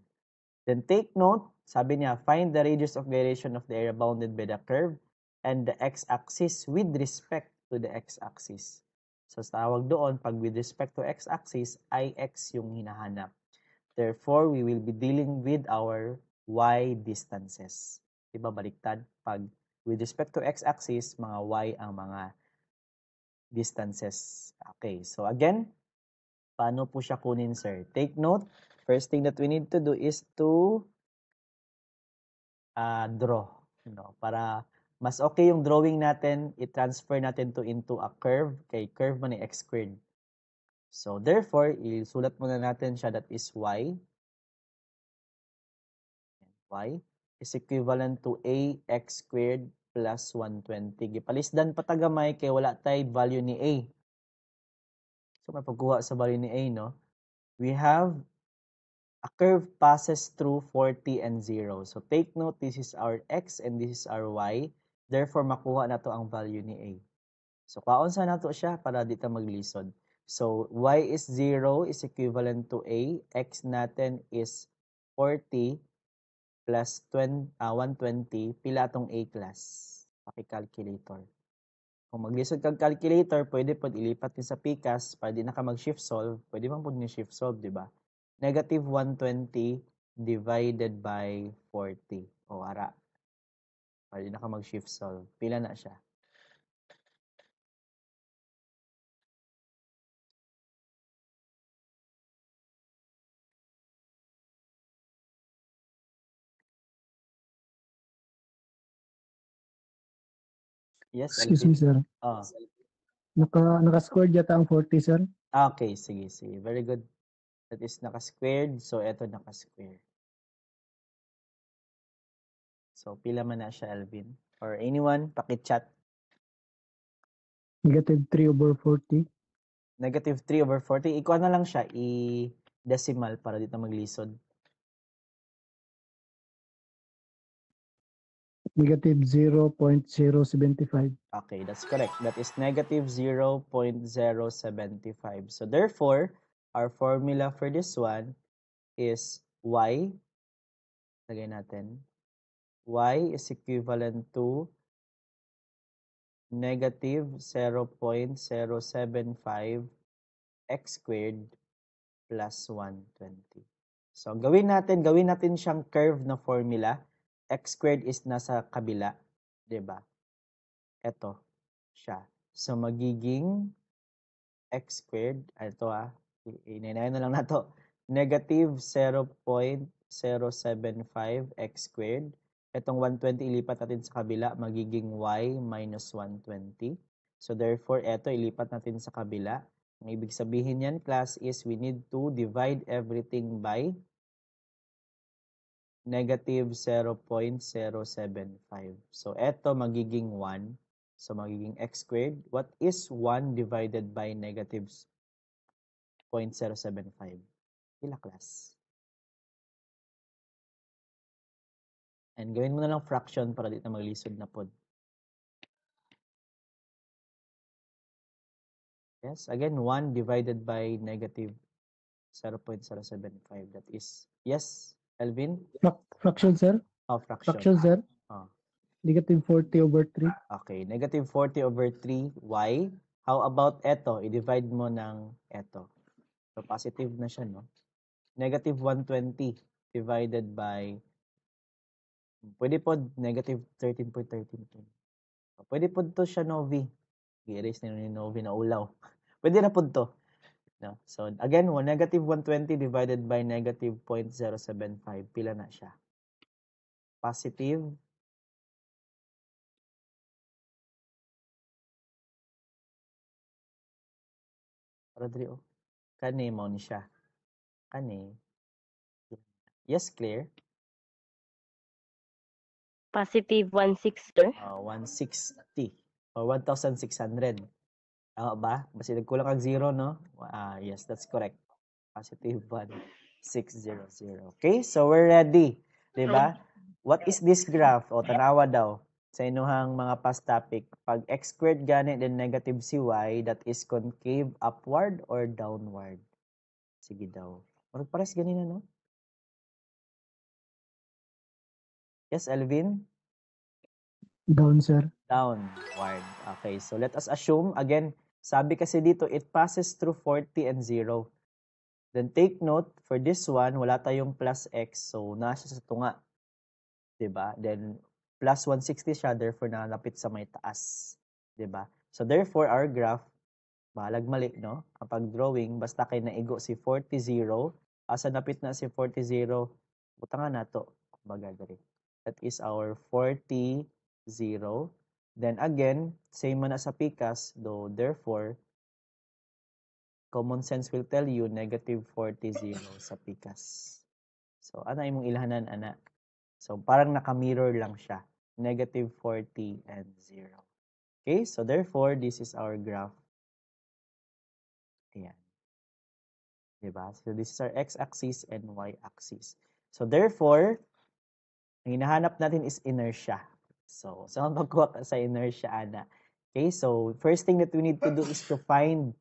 Then take note, sabi niya, find the radius of gyration of the area bounded by the curve and the x-axis with respect to the x-axis. So, sa tawag doon, pag with respect to x-axis, ix yung hinahanap. Therefore, we will be dealing with our y distances. Diba baliktad? Pag with respect to x-axis, mga y ang mga distances. Okay, so again, paano po siya kunin, sir? Take note, first thing that we need to do is to draw. Para mas okay yung drawing natin, i-transfer natin to into a curve. Kay curve man ay x squared. So, therefore, isulat muna natin siya, that is y. Y is equivalent to ax squared plus 120. Gipalisdan pa tagamay kay wala tay value ni A. So mapagkuha sa value ni A, no? We have a curve passes through 40 and 0. So take note, this is our x and this is our y. Therefore, makuha na to ang value ni A. So kaon sa nato siya para di ta maglisod. So y is 0 is equivalent to A. X natin is 40 plus 120. Pila atong A class? Paki-calculator. Kung maglisod kag calculator, pwede pod ilipat din sa PCAS para di na ka mag-shift solve. Pwede man pod ni shift solve, di ba? Negative 120 divided by 40. O ara. Para di na ka mag-shift solve. Pila na siya? Yes, Excuse me, Alvin? sir. Oh. Naka-score yata ang 40, sir. Okay, sige. Very good. That is naka-squared. So, eto naka-square. So, pila man na siya, Alvin? Or anyone, paki-chat. Negative 3 over 40. Negative 3 over 40. Ikuha na lang siya. I-decimal para dito maglisod. Negative 0.075. Okay, that's correct. That is negative 0.075. So, therefore, our formula for this one is y. Lagay natin. Y is equivalent to negative 0.075 x squared plus 120. So, gawin natin siyang curve na formula. X squared is nasa kabila, 'di ba? Ito siya. So, magiging x squared, ito ininayin na lang nato, negative 0.075 x squared. Itong 120 ilipat natin sa kabila, magiging y minus 120. So, therefore, ito ilipat natin sa kabila. Ang ibig sabihin yan, class, is we need to divide everything by negative 0.075. So, ito magiging 1. So, magiging x squared. What is 1 divided by negative 0.075? Pila, class? And gawin mo na lang fraction para dito maglisod na pod. Yes, again, 1 divided by negative 0.075. That is, yes, Elvin? Fraction, sir. Oh, fraction. Fraction, sir. Oh. Negative 40 over 3. Okay, negative 40 over 3, y. How about eto? I-divide mo ng eto. So, positive na siya, no? Negative 120 divided by, pwede po negative 13.13. Pwede po to siya, Novi. I-erase na ni Novi na ulaw. Pwede na po to. No? So, again, negative 120 divided by negative 0.075. Pila na siya? Positive. Rodrigo. Kani mo ni siya. Kani. Yes, clear? Positive 160. 160 or 1,600. Tama ba? Basta nagkulang kag 0, no? Yes, that's correct. Positive 1,600. Okay, so we're ready. Diba? What is this graph? O, tanawa daw sa inuhang mga past topic. Pag x squared gani, then negative si y, that is concave upward or downward? Sige daw. Marag pares ganina, no? Yes, Elvin? Down, sir. Downward. Okay, so let us assume, again, sabi kasi dito, it passes through 40 and 0. Then take note, for this one, wala tayong plus x, so nasa sa tunga. Diba? Then, plus 160 siya, therefore, nalapit sa may taas. Diba? So, therefore, our graph, bahalag mali, no? Kapag drawing, basta kay naigo si 40, 0. Asa napit na si 40, 0, butangan na to. Kumbaga, that is our 40, 0. Then again, same man na sa PCAS, though therefore, common sense will tell you negative 40, 0 sa PCAS. So, ano imong ilhanan, ana? So, parang naka-mirror lang siya. negative 40, and 0. Okay, so therefore, this is our graph. Ayan. Diba? So this is our x-axis and y-axis. So therefore, ang hinahanap natin is inertia. So, saan magkuha ka sa inertia, Ana? Okay, so first thing that we need to do is to find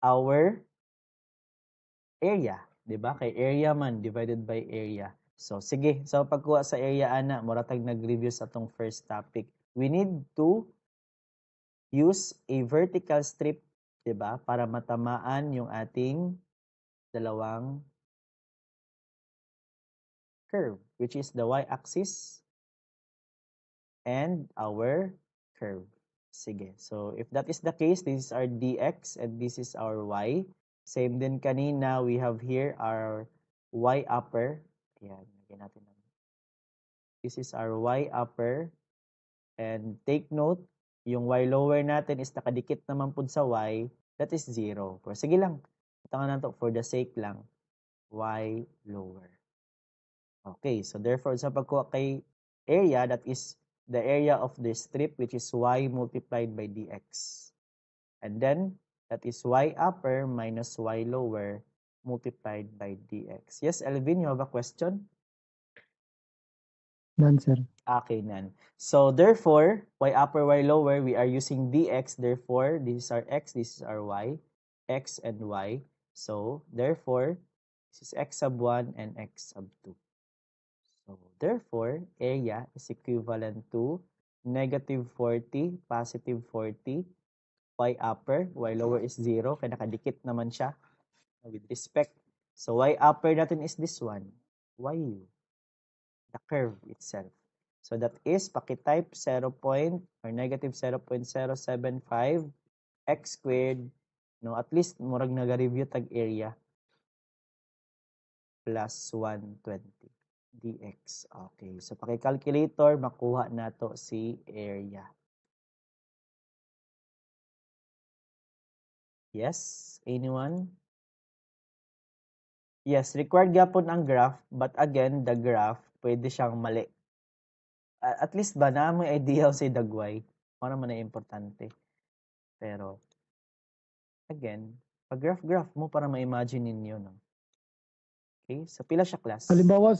our area. Diba? Kay area man, divided by area. So, sige. So, pagkuha sa area, Ana, muratag nag-review sa tong first topic. We need to use a vertical strip, diba? Para matamaan yung ating dalawang curve, which is the y-axis and our curve. Sige. So, if that is the case, this is our dx and this is our y. Same din kanina, we have here our y upper. Ayan, lagyan natin. This is our y upper. And take note, yung y lower natin is nakadikit naman po sa y. That is 0. Pero sige lang. Ito nga nato for the sake lang. Y lower. Okay, so therefore, sa pagkuha kay area, that is the area of the strip, which is y multiplied by dx. And then, that is y upper minus y lower multiplied by dx. Yes, Elvin, you have a question? None, sir. Okay, none. So, therefore, y upper, y lower, we are using dx. Therefore, this is our x, this is our y, x and y. So, therefore, this is x sub 1 and x sub 2. So, therefore, area is equivalent to negative 40, positive 40, y upper, y lower is 0, kaya nakadikit naman siya with respect. So, y upper natin is this one, yu, the curve itself. So, that is, pakitype 0. Or negative 0.075 x squared, no, at least, murag naga-review tag area, plus 120. dx. Okay. So, paki-calculator, makuha na to si area. Yes? Anyone? Yes, required gapon ang graph, but again, the graph, pwede siyang mali. At least ba na may idea si dagway? Ano man na importante. Pero, again, pag-graph mo para ma-imagine ninyo, no? Okay? So, pila siya class? Halimbawa,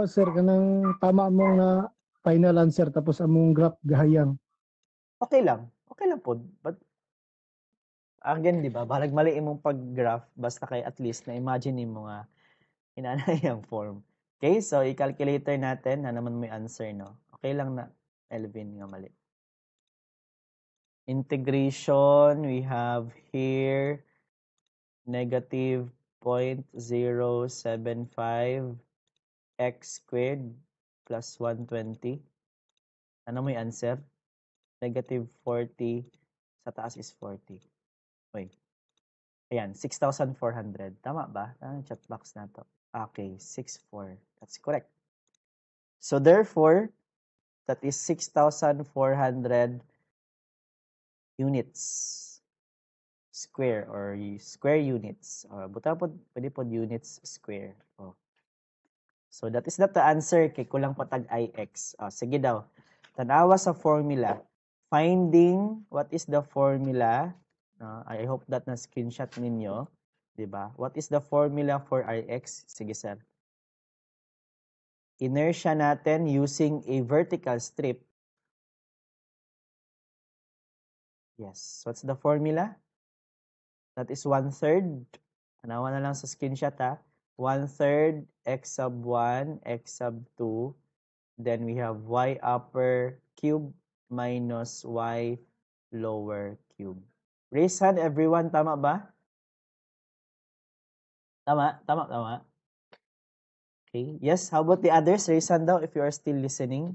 sir, kanang tama mo nga final answer tapos among graph gahayang. Okay lang. Okay lang po. But, again, di ba? Balag mali imong pag-graph, basta kay at least na-imagine mo nga inanay ang form. Okay? So, i-calculator natin na naman may answer, no? Okay lang na, Elvin, nga mali. Integration, we have here negative 0.075 x squared plus 120. Ano mo yung answer? Negative 40 sa taas is 40. Wait. Ayan, 6,400. Tama ba? Chat box na to. Okay, 64. That's correct. So therefore, that is 6,400 units square or square units. Buta po, pwede po units square. Oh. So that is not the answer kay kulang patag ix. Sige daw. Tanawa sa formula. Finding what is the formula. I hope that na screenshot ninyo. Diba? What is the formula for ix? Sige sir. Inertia natin using a vertical strip. Yes. What's the formula? That is 1/3. Tanawa na lang sa screenshot ha. 1/3 x sub 1, x sub 2. Then we have y upper cube minus y lower cube. Raise hand everyone. Tama ba? Tama. Okay. Yes, how about the others? Raise hand daw if you are still listening.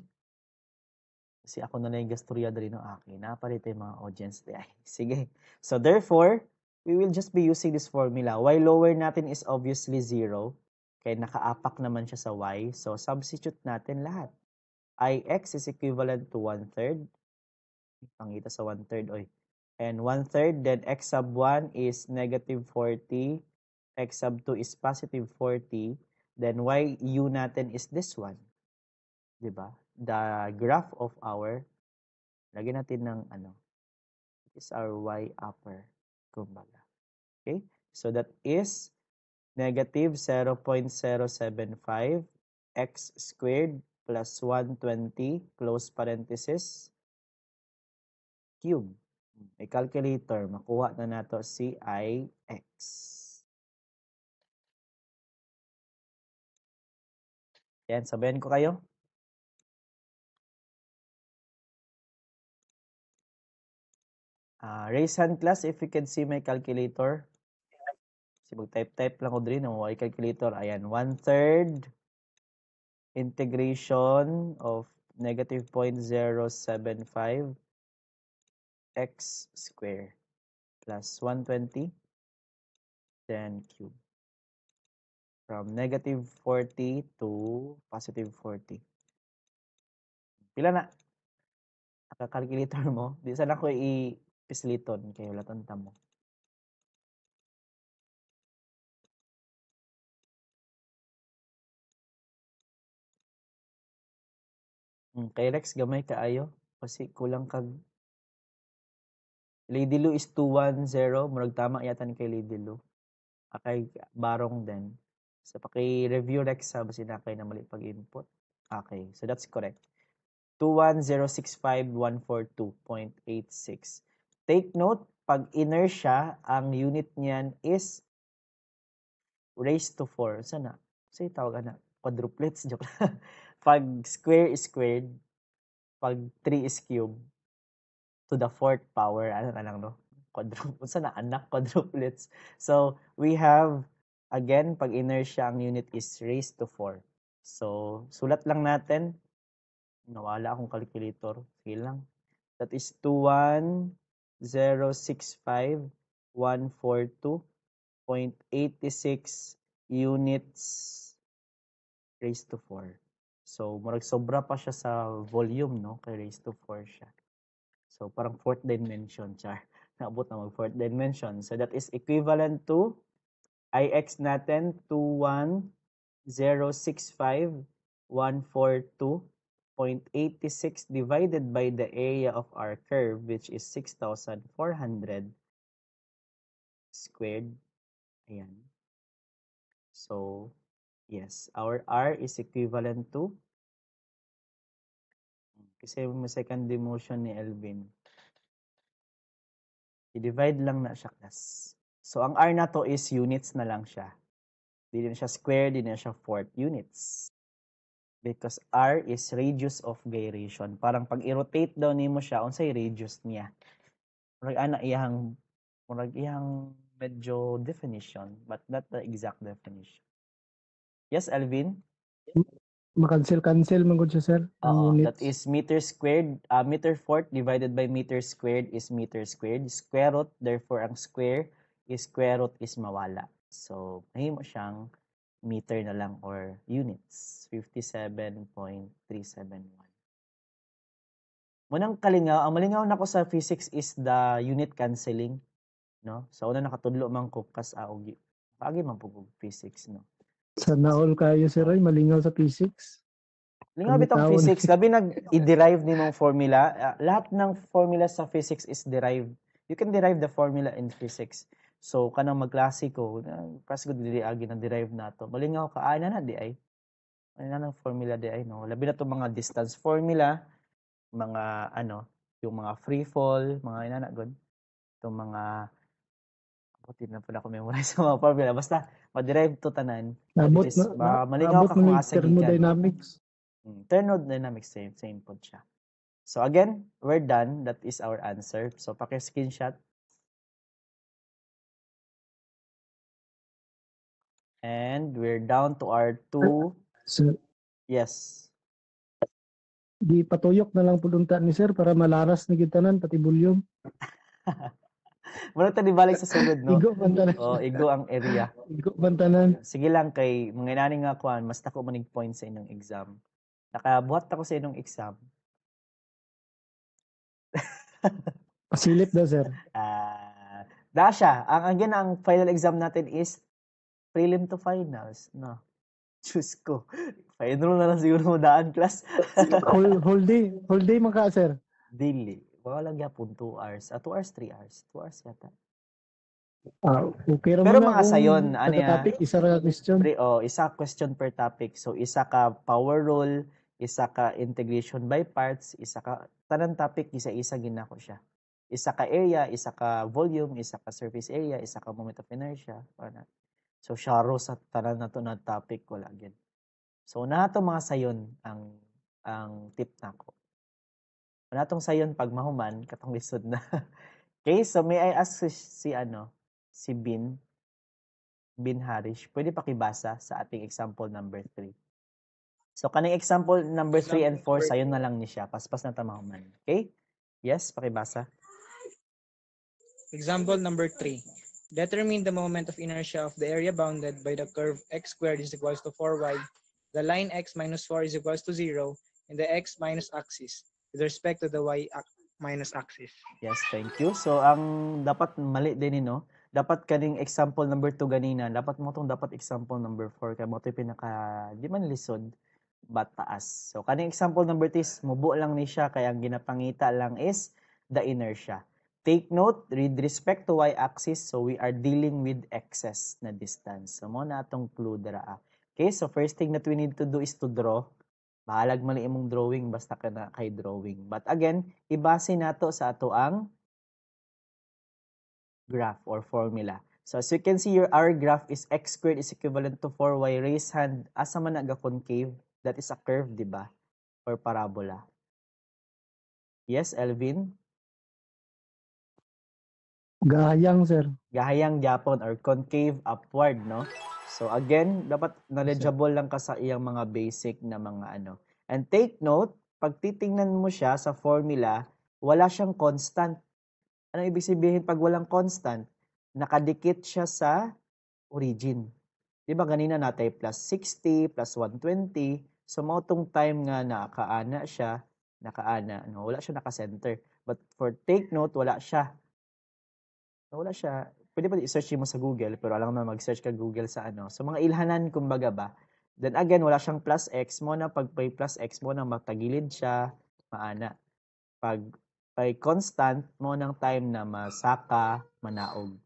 Kasi ako na lang yung gasturya dali ng akin. Napalit yung mga audience di ay. Sige. So therefore, we will just be using this formula. Y lower natin is obviously 0. Kaya nakaapak naman siya sa y. So substitute natin lahat. Ix is equivalent to 1/3. Pangita sa 1/3, oy. And 1/3, then x sub 1 is negative 40. X sub 2 is positive 40. Then yu natin is this one. Diba? the graph of our, lagyan natin ng is our y upper, kumbaga. Okay? So that is negative 0.075 x squared plus 120 close parenthesis cube. May calculator, makuha na nato si ix. Yan, sabayan ko kayo. Raise hand class if you can see my calculator. Kasi mag-type lang ko din ng y calculator. Ayan, 1/3 integration of negative 0.075 x square plus 120 then cube. From negative 40 to positive 40. Pila na? Naka-calculator mo? Di sana ko i-pisliton kayo laton tamo. Kay Rex gamay kaayo kasi kulang kag Lady Lou is 210, murag tama yata ni kay Lady Lou. Kay Barong din. So paki-review Rex sa basin na kay na mali pag-input. Okay, so that's correct. 21065,142.86. Take note, pag inertia, ang unit niyan is raised to 4. Sana? Kasi tawag quadruplets. Joke. Pag square is squared, pag 3 is cube, to the 4th power. Ano na lang, no? Quadruplets. Sana anak, quadruplets. So, we have, again, pag inertia, ang unit is raised to 4. So, sulat lang natin. Nawala akong calculator. Sige lang. That is 21065,142.86 units raised to 4. So, marag sobra pa siya sa volume, no? Kay raised to 4 siya. So, parang 4th dimension, char. Naabot na mag 4th dimension. So, that is equivalent to Ix natin, 21065,142.86 divided by the area of our curve, which is 6,400 squared. Ayan. So, yes, our R is equivalent to, kasi may second demotion ni Elvin. I-divide lang na siya, class. So, ang R na to is units na lang siya. Hindi na siya square, hindi na siya fourth, units. Because R is radius of gyration. Parang pag i-rotate daw nimo siya, unsay radius niya. Murag iyang medyo definition, but not the exact definition. Yes, Elvin? Makancel man gud siya, sir. Ang That units. is meter squared. Meter fourth divided by meter squared is meter squared. Square root, therefore, ang square is mawala. So, mahimo siyang meter na lang or units. 57.371. Munang kalingaw, ang malingaw na ko sa physics is the unit cancelling. No? So, una nakatudlo man ko kas aogi. Agi man po physics, no? Sana all kayo, sir, ay malingaw sa physics. Lingaw bitong Pagbitawan. physics, labi nag-i-derive ni mong formula. Lahat ng formula sa physics is derived. You can derive the formula in physics. So, kanang magklasiko, kasi ko dili agi na derive na to. Malingaw ka, na di ay. Ano na ng formula di ay, no? Labi na to mga distance formula, mga yung mga free fall, mga inanagod. Itong mga, buti na pala ko memorize sa mga formula. Basta, ma-derive to tanan. Abot Which is, malingaw ka na kung may asa gikan. thermodynamics. Thermodynamics, same po siya. So again, we're done. That is our answer. So paki-screenshot. And we're down to our two. So, Yes. di patuyok na lang pudunta ni sir para malaras ni gitanan pati volume. Muna tayo balik sa sulod, no? Igo bantanan. Igo ang area. Igo bantanan. Sige lang kay mga inani nga kuan, mas tako manig points sa inyong exam. Nakabuhat ako sa inyong exam. Pasilip daw, sir. Dasha, ang final exam natin is prelim to finals, no? Diyos ko. Pa-enroll na lang siguro mo daan, class. Whole day man ka, sir. Dili. Wala lang yapon 2 hours. 2 hours, 3 hours. 2 hours yata. Okay ra Pero man na mga kung sayon, ano ya, taga-topic, isa ra ka question. isa question per topic. So, isa ka power rule, isa ka integration by parts, isa ka, tanang topic, isa-isa ginako siya. Isa ka area, isa ka volume, isa ka surface area, isa ka moment of inertia. So, syaro sa tanan na to na topic ko lagi. So, na to mga sayon ang tip nako. Na tong sayon pag mahuman, katong lisod na. Okay, so may I ask si Bin Harish, pwede pakibasa sa ating example number 3. So, kaning example number 3 and 4, sayon na lang ni siya. Paspas na tamahuman. Okay? Yes, pakibasa. Example number 3. Determine the moment of inertia of the area bounded by the curve x squared is equals to 4y, the line x minus 4 is equals to 0, and the x minus axis with respect to the y minus axis. Yes, thank you. So, ang dapat mali din no? Dapat kaning example number 2 ganina, dapat mo tong dapat example number 4 kay mo to pinaka di man lisod but taas. So, kaning example number 3 mubo lang ni siya kay ang ginapangita lang is the inertia. Take note, with respect to y-axis, so we are dealing with excess na distance. So, mo na atong clue dira. Okay, so first thing that we need to do is to draw. Bahalag mali imong drawing basta ka na kay drawing. But again, ibase nato sa ato ang graph or formula. So as you can see, our graph is x squared is equivalent to 4y raised hand. Asa man naga concave? That is a curve, di ba? Or parabola. Yes, Elvin? Gahayang, sir. Gahayang Japon or concave upward, no? So again, dapat knowledgeable lang ka sa iyang mga basic na mga ano. And take note, pag titingnan mo siya sa formula, wala siyang constant. Ano ibig sabihin pag walang constant? Nakadikit siya sa origin. Di ba ganina natay plus 60, plus 120. So mautong time nga nakaana siya, wala siya naka-center. But for take note, wala siya. Wala siya. Pwede pa i-search mo sa Google, pero alam na mag-search ka Google sa ano. So mga ilhanan kumbaga ba. Then again, wala siyang plus x mo na pag may plus x mo na matagilid siya, maana. Pag constant mo ng time na masaka, manaog.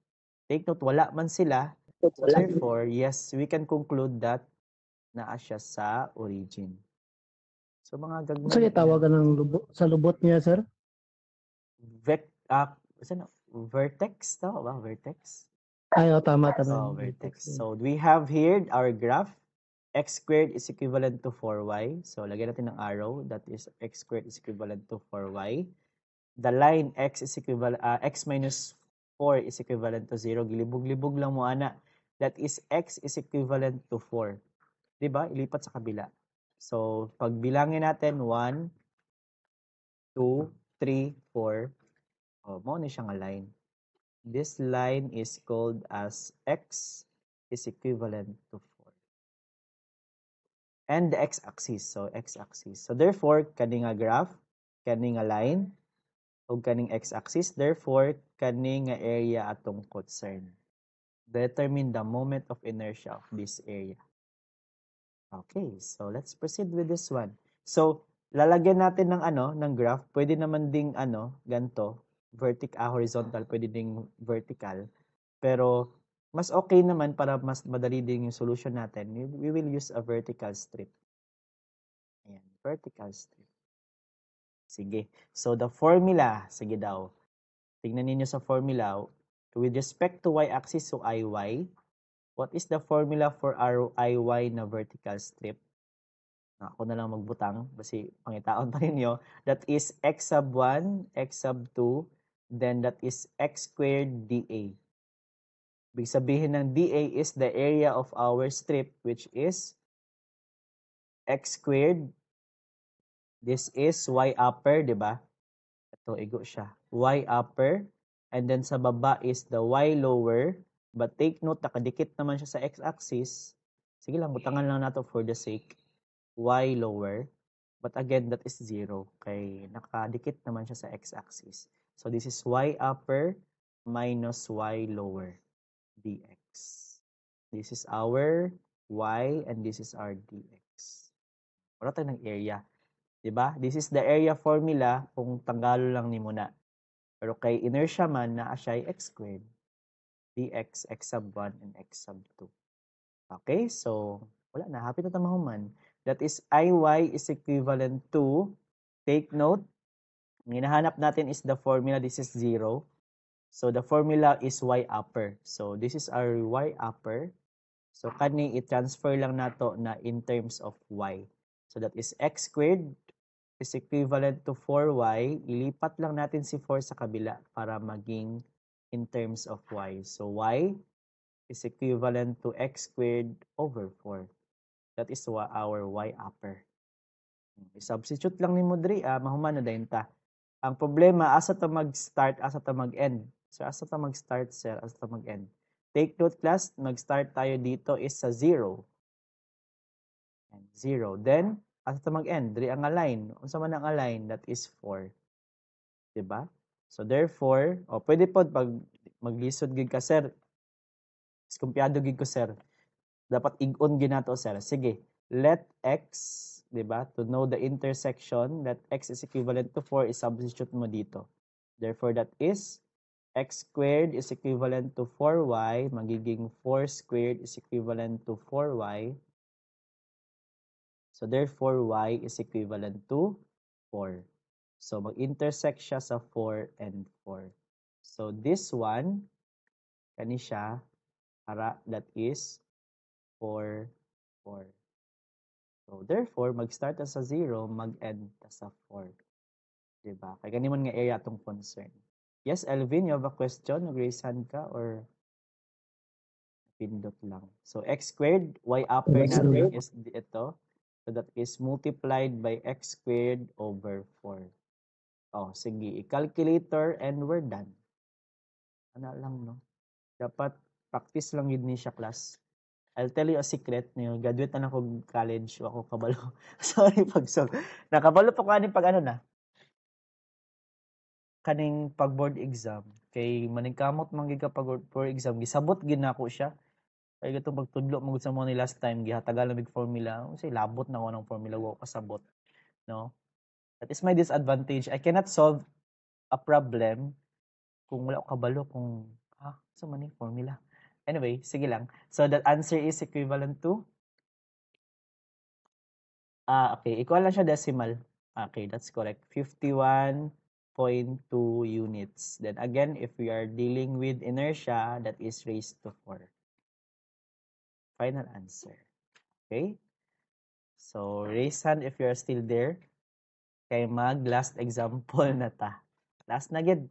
Take note, wala man sila. Therefore, yes, we can conclude that naa siya sa origin. So mga gagmay Sa tawagan ng sa lubot niya, sir? Vertex, tama ba? Vertex? Ay, tama. Vertex. So, we have here our graph. X squared is equivalent to 4y. So, lagyan natin ng arrow. That is x squared is equivalent to 4y. The line x minus 4 is equivalent to 0. Gilibog-libog lang mo, ana. That is x is equivalent to 4. Diba? Ilipat sa kabila. So, pag bilangin natin, 1, 2, 3, 4. Mo na siyang line. This line is called as x is equivalent to 4. And the x-axis. So, x-axis. So, therefore, kani nga graph, kani nga line, o kaning x-axis. Therefore, kani nga area atong concern. Determine the moment of inertia of this area. Okay, so let's proceed with this one. So, lalagyan natin ng graph. Pwede naman ding ganto, horizontal, pwede ding vertical. Pero mas okay naman para mas madali din yung solution natin. We will use a vertical strip. Ayan, vertical strip. Sige. So the formula, sige daw. Tingnan niyo sa formula with respect to y-axis, so IY. What is the formula for our IY na vertical strip? Ako na lang magbutang kasi pangitaon pa ninyo. That is x sub 1, x sub 2, then that is x squared dA. Ibig sabihin ng dA is the area of our strip, which is x squared. This is y upper, di ba? Ito, igo siya. Y upper. And then sa baba is the y lower. But take note, nakadikit naman siya sa x-axis. Sige lang, butangan lang nato for the sake. Y lower. But again, that is 0. Kaya nakadikit naman siya sa x-axis. So this is y upper minus y lower dx. This is our y, and this is our dx. Wala tayo ng area. Diba? This is the area formula kung tanggalo lang ni muna. Pero kay inertia man, naa siya x squared, dx, x sub 1, and x sub 2. Okay, so wala na. Happy na tamahuman. That is Iy is equivalent to, take note, ang hinahanap natin is the formula. This is 0. So the formula is y upper. So this is our y upper. So kani i-transfer lang nato na in terms of y. So that is x squared is equivalent to 4y. Ilipat lang natin si 4 sa kabila para maging in terms of y. So y is equivalent to x squared over 4. That is our y upper. I-substitute lang ni Mudri, mahuman na dayon ta. Ang problema, asa ta mag-start, asa ta mag-end. So asa ta mag-start, sir, asa ta mag-end. Take note, class, mag-start tayo dito is sa 0. 0. Then, asa ta mag-end? Diri ang align. Unsa man ang align? That is 4. Diba? So therefore, pwede po pag maglisod gid ka, sir. Diskumpiyado gid ko, sir. Dapat ig-on gid nato, sir. Sige. Let x, diba? To know the intersection, let x is equivalent to 4, is-substitute mo dito. Therefore, that is x squared is equivalent to 4y, magiging 4 squared is equivalent to 4y. So therefore, y is equivalent to 4. So mag-intersect siya sa 4 and 4. So this one, kani siya, that is 4, 4. So therefore, mag-start sa 0, mag-end sa 4. Diba? Kaya ganyan nga area itong concern. Yes, Elvin, you have a question? Nag-raise hand ka or pindot lang? So, x squared, y upper natin is ito. So, that is multiplied by x squared over 4. Sige. I-calculator and we're done. Ano lang, no? Dapat practice lang yun ni siya, class. I'll tell you a secret. Graduate na ako college. Ako kabalo. Sorry, nakabalo pa ko pag ano na. Kaning pag-board exam. Kay maningkamot man gid ka pag-board exam. Gisabot gid nako siya. Kay gatong pagtudlo mo sa mo ni last time gihatagal na big formula. Unsay labot na ko ng formula wa kasabot, no? That is my disadvantage. I cannot solve a problem kung wala ko kabalo kung sa man ni formula. Anyway, sige lang. So that answer is equivalent to okay, equal lang siya decimal. Okay, that's correct. 51.2 units. Then again, if we are dealing with inertia, that is raised to 4. Final answer. Okay? So, raise hand if you are still there. Kay last example na ta. Last na gid.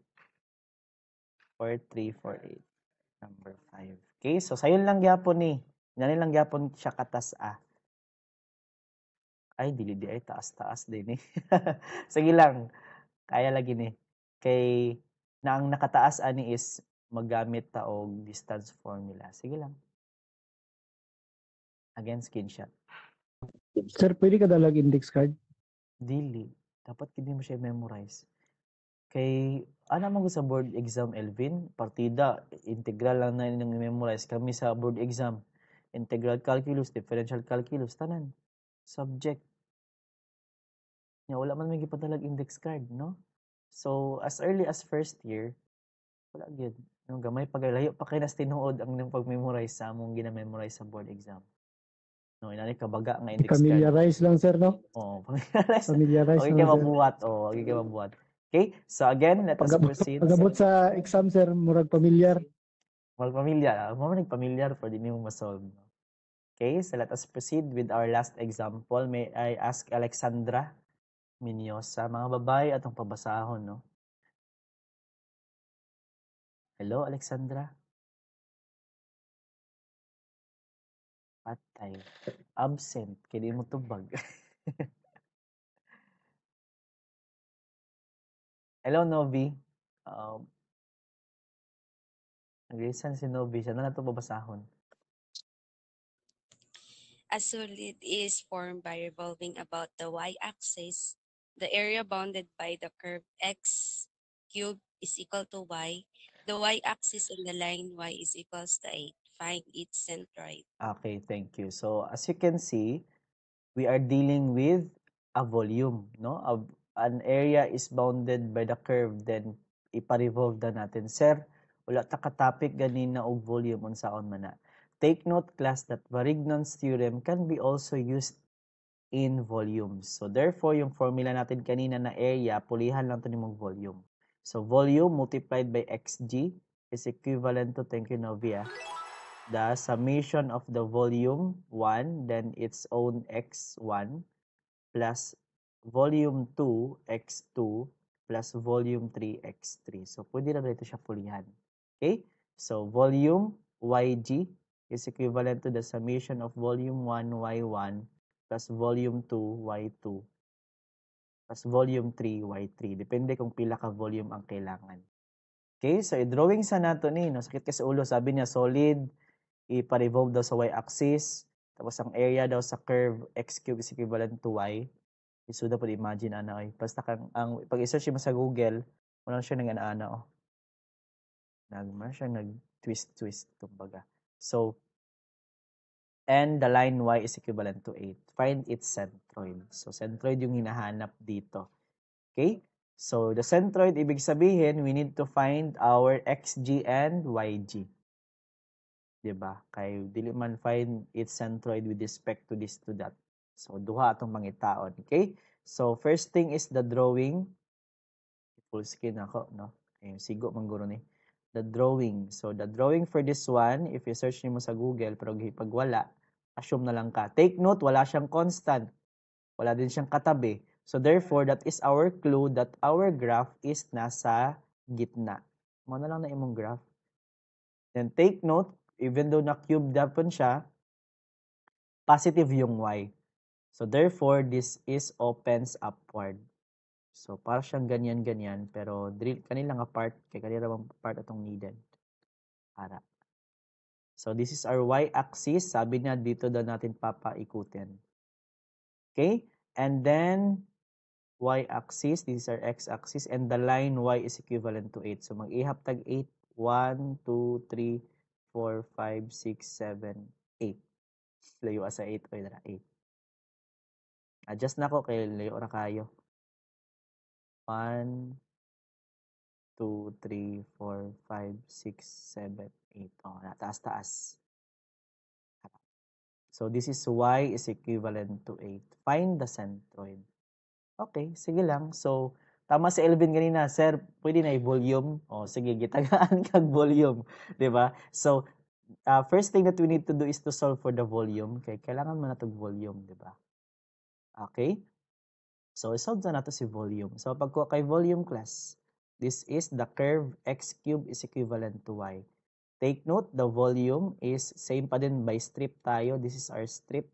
4, 3, 4, 8. Number 5. Okay, so sayon lang gyapon ni. Nani lang gyapon siya katas Ay, dili di ay taas-taas din eh. Sige lang. Kaya lagi ni. Kay na ang nakataas ani is maggamit ta og distance formula. Sige lang. Again, screenshot. Sir, pwede ka dalag index card? Dili. Dapat hindi mo siya memorize. Kay ana man sa board exam, Elvin, partida, integral lang na nang memorize kami sa board exam. Integral calculus, differential calculus, tanan. Subject. Wala man may gipadalag index card, no? So, as early as first year, wala gyud. No, gamay paglayo pa kay nas tinuod ang nang pag-memorize sa among gina-memorize sa board exam. No, inani kabaga nga index card. Familiarize lang, sir, no? Familiarize. Familiarize Okay, lang, sir. mabuhat. Okay, mabuhat. Okay, so again, let us proceed. Pag-abot sa exam, sir, murag familiar. Murag familiar. Murag familiar for di mo ma-solve. Okay, so let us proceed with our last example. May I ask Alexandra Minyosa, mga babae atong pabasahon, no? Hello, Alexandra? Patay. Absent. Kaya mo tubag. Hello, Novi. Nag-reason si Novi. Siya na ito babasahon. A solid is formed by revolving about the y-axis. The area bounded by the curve x cubed is equal to y. The y-axis and the line y is equals to 8. find its centroid. Okay, thank you. So as you can see, we are dealing with a volume, no? An area is bounded by the curve, then ipa-revolve na natin. Sir, wala ta ka-topic ganina og volume unsaon man na. Take note class that Varignon's theorem can be also used in volumes. So therefore, yung formula natin kanina na area, pulihan lang to ni mong volume. So volume multiplied by xg is equivalent to, thank you Novia, the summation of the volume 1, then its own x1 plus volume 2 x2 plus volume 3 x3. So pwede na dito siya pulihan. Okay? So volume yg is equivalent to the summation of volume 1 y1 plus volume 2 y2 plus volume 3 y3. Depende kung pila ka volume ang kailangan. Okay? So i-drawing sa nato ni, no? Sakit ka sa ulo, sabi niya solid, ipa-revolve daw sa y-axis, tapos ang area daw sa curve x cube is equivalent to y. Isuda po imagine ana oy. Basta kang ang pag-search mo sa Google, wala siya nang ana oh. Nagman siya nag-twist kumbaga. So and the line y is equivalent to 8. Find its centroid. So centroid yung hinahanap dito. Okay? So the centroid ibig sabihin we need to find our xg and yg. Diba? Kay dili man find its centroid with respect to this to that. So duha atong mangitaon, okay? So first thing is the drawing. Full screen ako, no? Ayun, sigo man guro ni. The drawing. So the drawing for this one, if you search nimo sa Google pero pag wala, assume na lang ka. Take note, wala siyang constant. Wala din siyang katabi. So therefore, that is our clue that our graph is nasa gitna. Mo na lang na imong graph. Then take note, even though na-cube dapat siya, positive yung y. So therefore, this is opens upward. So para siyang ganyan-ganyan, pero kanila nga part, kay kanila bang part atong needed. Para. So this is our y-axis. Sabi niya, dito daw natin papaikutin. Okay? And then, y-axis, this is our x-axis, and the line y is equivalent to 8. So mag-ihap tag 8. 1, 2, 3, 4, 5, 6, 7, 8. Layo sa 8. O yun na, 8. Adjust na ko kay layo na kayo. 1, 2, 3, 4, 5, 6, 7, 8. Oh, taas-taas. So this is y is equivalent to 8. Find the centroid. Okay, sige lang. So, tama si Elvin ganina, sir, pwede na i-volume. O, sige, gitagaan kag volume. Diba? So, first thing that we need to do is to solve for the volume. Okay, kailangan mo na itong volume, diba? Okay? So, solve na nato si volume. So, pagkuha kay volume class, this is the curve x cube is equivalent to y. Take note, the volume is same pa din by strip tayo. This is our strip.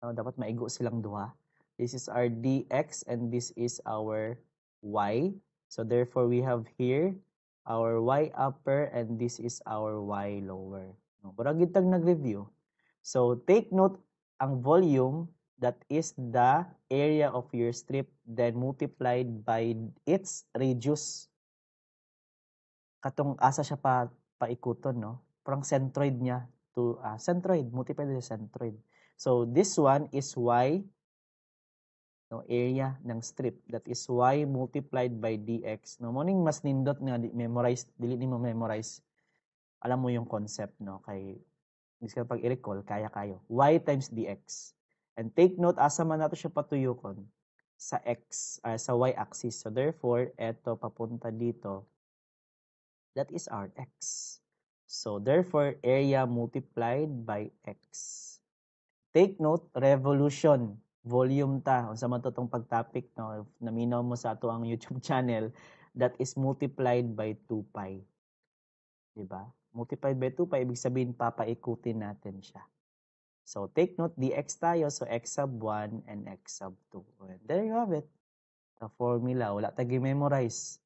Dapat maigo silang duha. This is our dx and this is our y. So, therefore, we have here our y upper and this is our y lower. Pero gitag nag-review. So, take note, ang volume, that is the area of your strip, then multiplied by its radius. Katong asa siya paikuton, no? Parang centroid niya to centroid, multiplied by the centroid. So this one is y, no, area ng strip. That is y multiplied by dx. No, morning mas nindot nga memorize, dili ni mo memorize. Alam mo yung concept, no? Kay diskan pag i-recall, kaya kayo. Y times dx. And take note, asa man nato siya patuyokon sa x, sa y-axis. So therefore, eto papunta dito, that is our x. So therefore, area multiplied by x. Take note, revolution, volume ta. Unsa man to tong pag-topic, no? Naminaw mo sa ato ang YouTube channel, that is multiplied by 2 pi. Diba? Multiplied by 2 pi, ibig sabihin, papaikutin natin siya. So, take note, dx tayo. So, x sub 1 and x sub 2. And there you have it. The formula. Wala tayo memorize.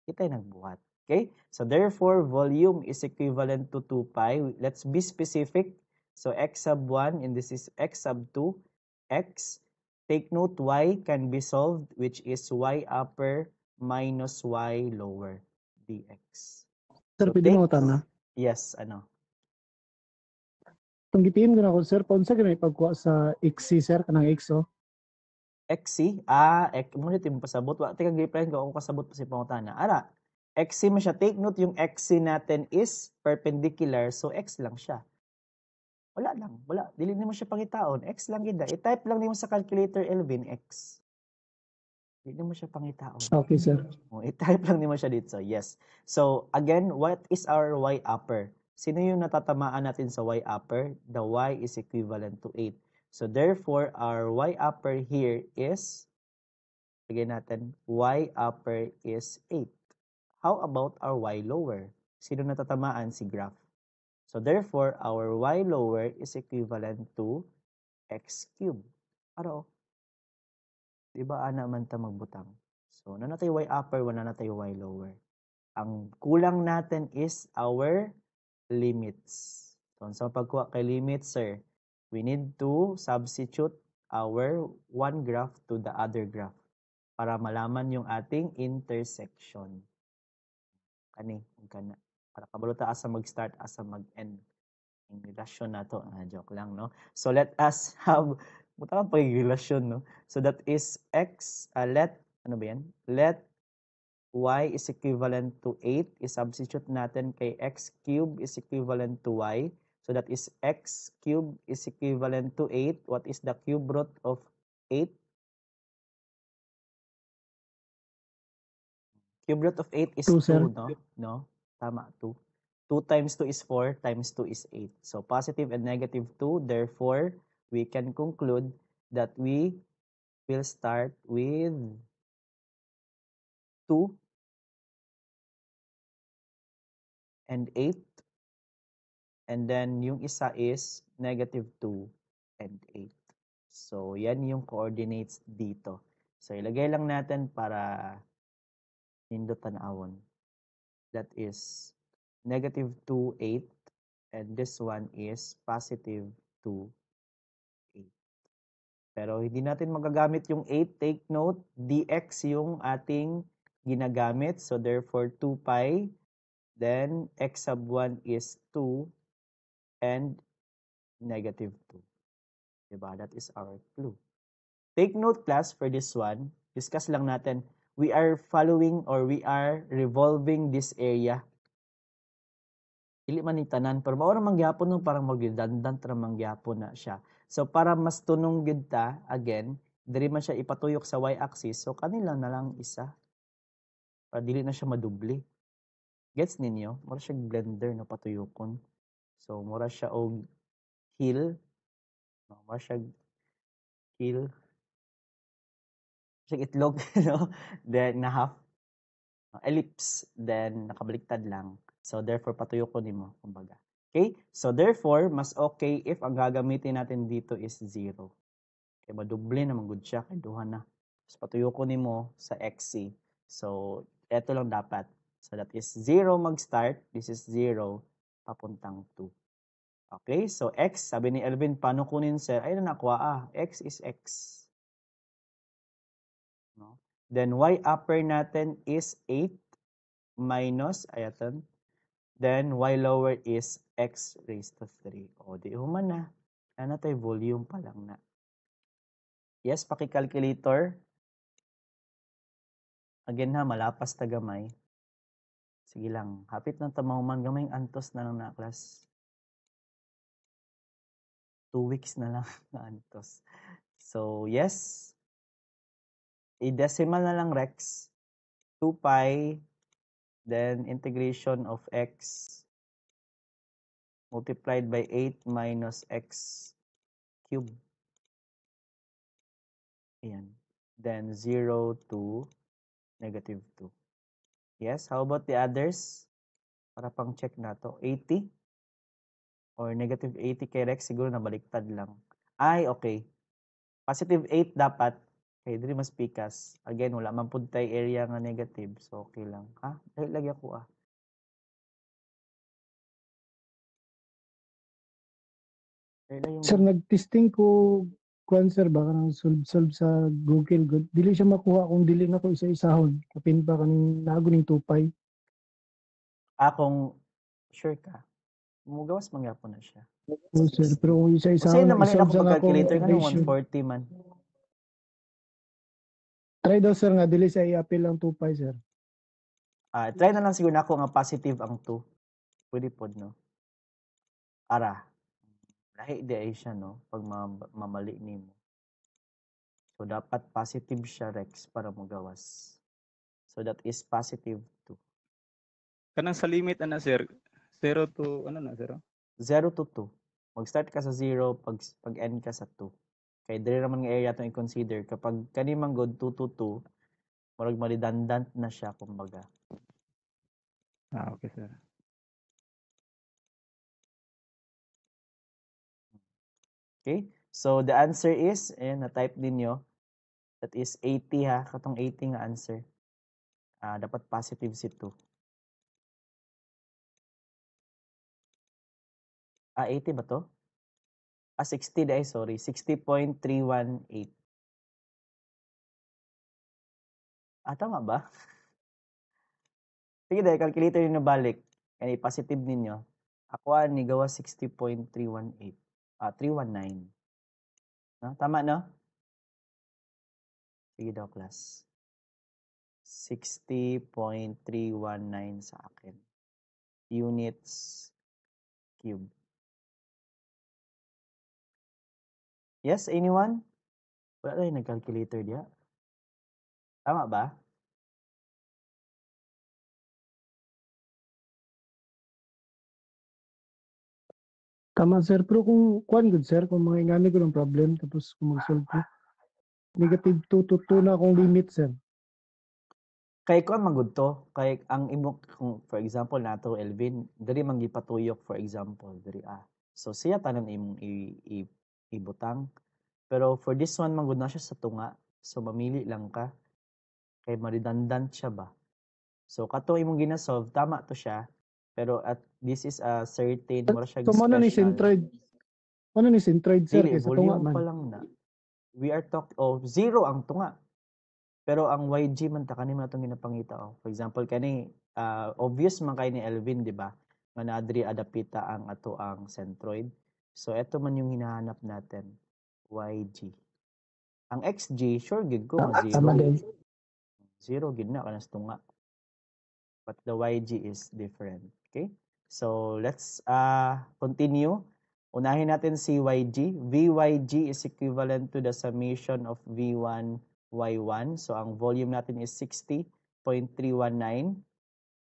Kita nagbuhat. Okay? So, therefore, volume is equivalent to 2 pi. Let's be specific. So, x sub 1 and this is x sub 2. X. Take note, y can be solved, which is y upper minus y lower. dx. Sir, So, pwede mo utana? yes, ano? Itong gitiim ko na ko, sir, paunsa ganun ipagkuha sa XC, sir, kanang XO. XC, mo nito yung pasabot. Wa, teka, reply ko ako kasabot pa si pangutana. Ara, XC mo siya. Take note, yung XC natin is perpendicular, so X lang siya. Wala lang, wala. Dili mo siya pangitaon. X lang gida. I-type lang nimo sa calculator, Elvin, X. Dili mo siya pangitaon. Okay, sir. I-type lang nimo siya dito. Yes. So, again, what is our Y upper? Sino yung natatamaan natin sa Y upper? The Y is equivalent to 8. So, therefore, our Y upper here is, again natin, Y upper is 8. How about our Y lower? Sino natatamaan? Si graph. So, therefore, our Y lower is equivalent to X cube. Aro. Diba, ana man ta magbutang. So, na natay Y upper, wala natay Y lower. Ang kulang natin is our limits. So, sa pagkuha kay limits, sir, we need to substitute our one graph to the other graph para malaman yung ating intersection. Kani, kana. Para kabaluta asa mag-start, asa mag-end. Yung relasyon na to. Joke lang, no? So, let us have, mutang pag-relasyon, no? So, that is x, let y is equivalent to 8. I-substitute natin kay x cube is equivalent to y. So, that is x cube is equivalent to 8. What is the cube root of 8? Cube root of 8 is 2, 2, sir. no? No? Tama, 2. 2 times 2 is 4, times 2 is 8. So, positive and negative 2. Therefore, we can conclude that we will start with 2 and 8. And then, yung isa is negative 2 and 8. So, yan yung coordinates dito. So, ilagay lang natin para nindot tanawon. That is negative 2, 8. And this one is positive 2, 8. Pero hindi natin magagamit yung 8. Take note, dx yung ating ginagamit. So, therefore, 2 pi. Then, x sub 1 is 2 and negative 2. Diba? That is our clue. Take note, class, for this one. Discuss lang natin. We are following or we are revolving this area. Dili man ni tanan, pero mao ra mangyapon no, parang magredundant ra mangyapon na siya. So para mas tunong gid ta, again, diri man siya ipatuyok sa y-axis, so kanila na lang isa. Para dili na siya madubli. Gets ninyo? Mura siya blender na patuyokon. So mura siya og heel. No, mura siya heel. Siya itlog, no? Then na half ellipse, then nakabaliktad lang. So, therefore, patuyokon nimo, kumbaga. Okay? So, therefore, mas okay if ang gagamitin natin dito is 0. Okay, maduble naman good siya, kay duha na. So, patuyokon nimo sa XC. So, eto lang dapat. So, that is 0 mag-start. This is 0, papuntang 2. Okay? So, X, sabi ni Elvin, paano kunin, sir? Ay, nakuha, X is X. No? Then, Y upper natin is 8 minus, ayatan, then y lower is x raised to 3. O, di human na. Ano tayo, volume pa lang na. Yes, paki-calculator. Again ha, malapas ta gamay. Sige lang, hapit na tamahuman gamay, antos na lang na class. 2 weeks na lang na antos. So, yes. I-decimal na lang, Rex. 2 pi, then integration of x multiplied by 8 minus x cube. Ayan. Then 0 to negative 2. Yes, how about the others? Para pang check na to. 80 or negative 80 kay Rex, siguro nabaliktad lang. Ay, okay. Positive 8 dapat. Okay, dili mas pikas. Again, wala man pud tay area nga negative. So, okay lang. Ha? Dahil lagi ako Sir, nag-testing ko kuan sir baka nang solve sa Google good. Dili siya makuha kung dili na ko isa-isahon. Kapin pa kaning nago ning 2 pi. Kung sure ka. Mugawas mangyapon na siya. Oh, sir, pero kung isa-isa Kasi na naman na isolve ako sa akong pag-calculator ka ng ratio. 140 man. Try daw sir nga dili sa i-appeal ang 2 sir. Try na lang siguro na ako nga positive ang 2. Pwede pod, no? Ara. Lahi di ay siya, no? Pag mamali nimo. So, dapat positive siya, Rex, para magawas. So, that is positive 2. Kanang sa limit ana sir, 0 to ano na 0? 0 to 2. Mag-start ka sa 0, pag end ka sa 2. Kaya dili naman nga area itong i-consider. Kapag kanimang good 2 to 2, marag redundant na siya, kumbaga. Okay sir. Okay? So, the answer is, na-type ninyo, that is 80 ha. Katong 80 nga answer. Dapat positive si 2. 80 ba to? 60 dahil, sorry. 60.318. Tama ba? Sige dahil, calculator nyo balik. And i-positive ninyo. Ako ni gawa 60.318. 319. No? Tama, no? Sige daw, class. 60.319 sa akin. Units cube. Yes, anyone? Wala rin nag-calculator diya. Tama ba? Tama sir, pero kung kuan good sir, kung mga ingani ko ng problem tapos kung mag-solve ko. Negative 2 to 2 na akong limit sir. Kay kuan magud to. Kay ang imo kung for example nato Elvin, diri man gipatuyok for example, diri So siya tanan imong ibutang. Pero for this one magud na siya sa tunga. So mamili lang ka. Kay redundant siya ba. So kato imong gina-solve, tama to siya. Pero at this is a certain mura siya So mana ni special. centroid? Mana ni centroid sir Dili, kaysa tunga volume pa man? lang na. We are zero ang tunga. Pero ang YG man ta kanimo atong ginapangita For example kani obvious man kay ni Elvin, di ba? Nga naadri adapita ang ato ang centroid. So eto man yung hinahanap natin, YG. Ang XG sure gid ko nga Tama din. zero gid na kanas tunga. But the YG is different. Okay? So let's continue. Unahin natin si YG. VYG is equivalent to the summation of V1 Y1. So ang volume natin is 60.319.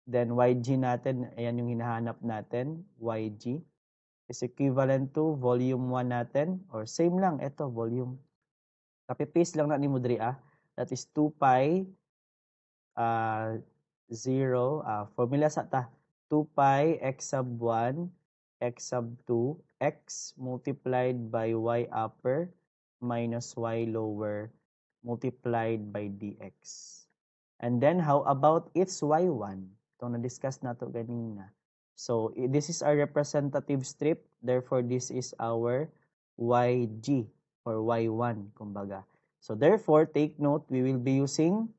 Then YG natin, ayan yung hinahanap natin, YG is equivalent to volume 1 natin, or same lang, ito, volume. Copy-paste lang na ni Mudri, that is 2 pi 0, formula sa 2 pi x sub 1, x sub 2, x multiplied by y upper minus y lower multiplied by dx. And then, how about its y1? Itong na-discuss nato ganina. So, this is our representative strip. Therefore, this is our yg or y1, kumbaga. So, therefore, take note, we will be using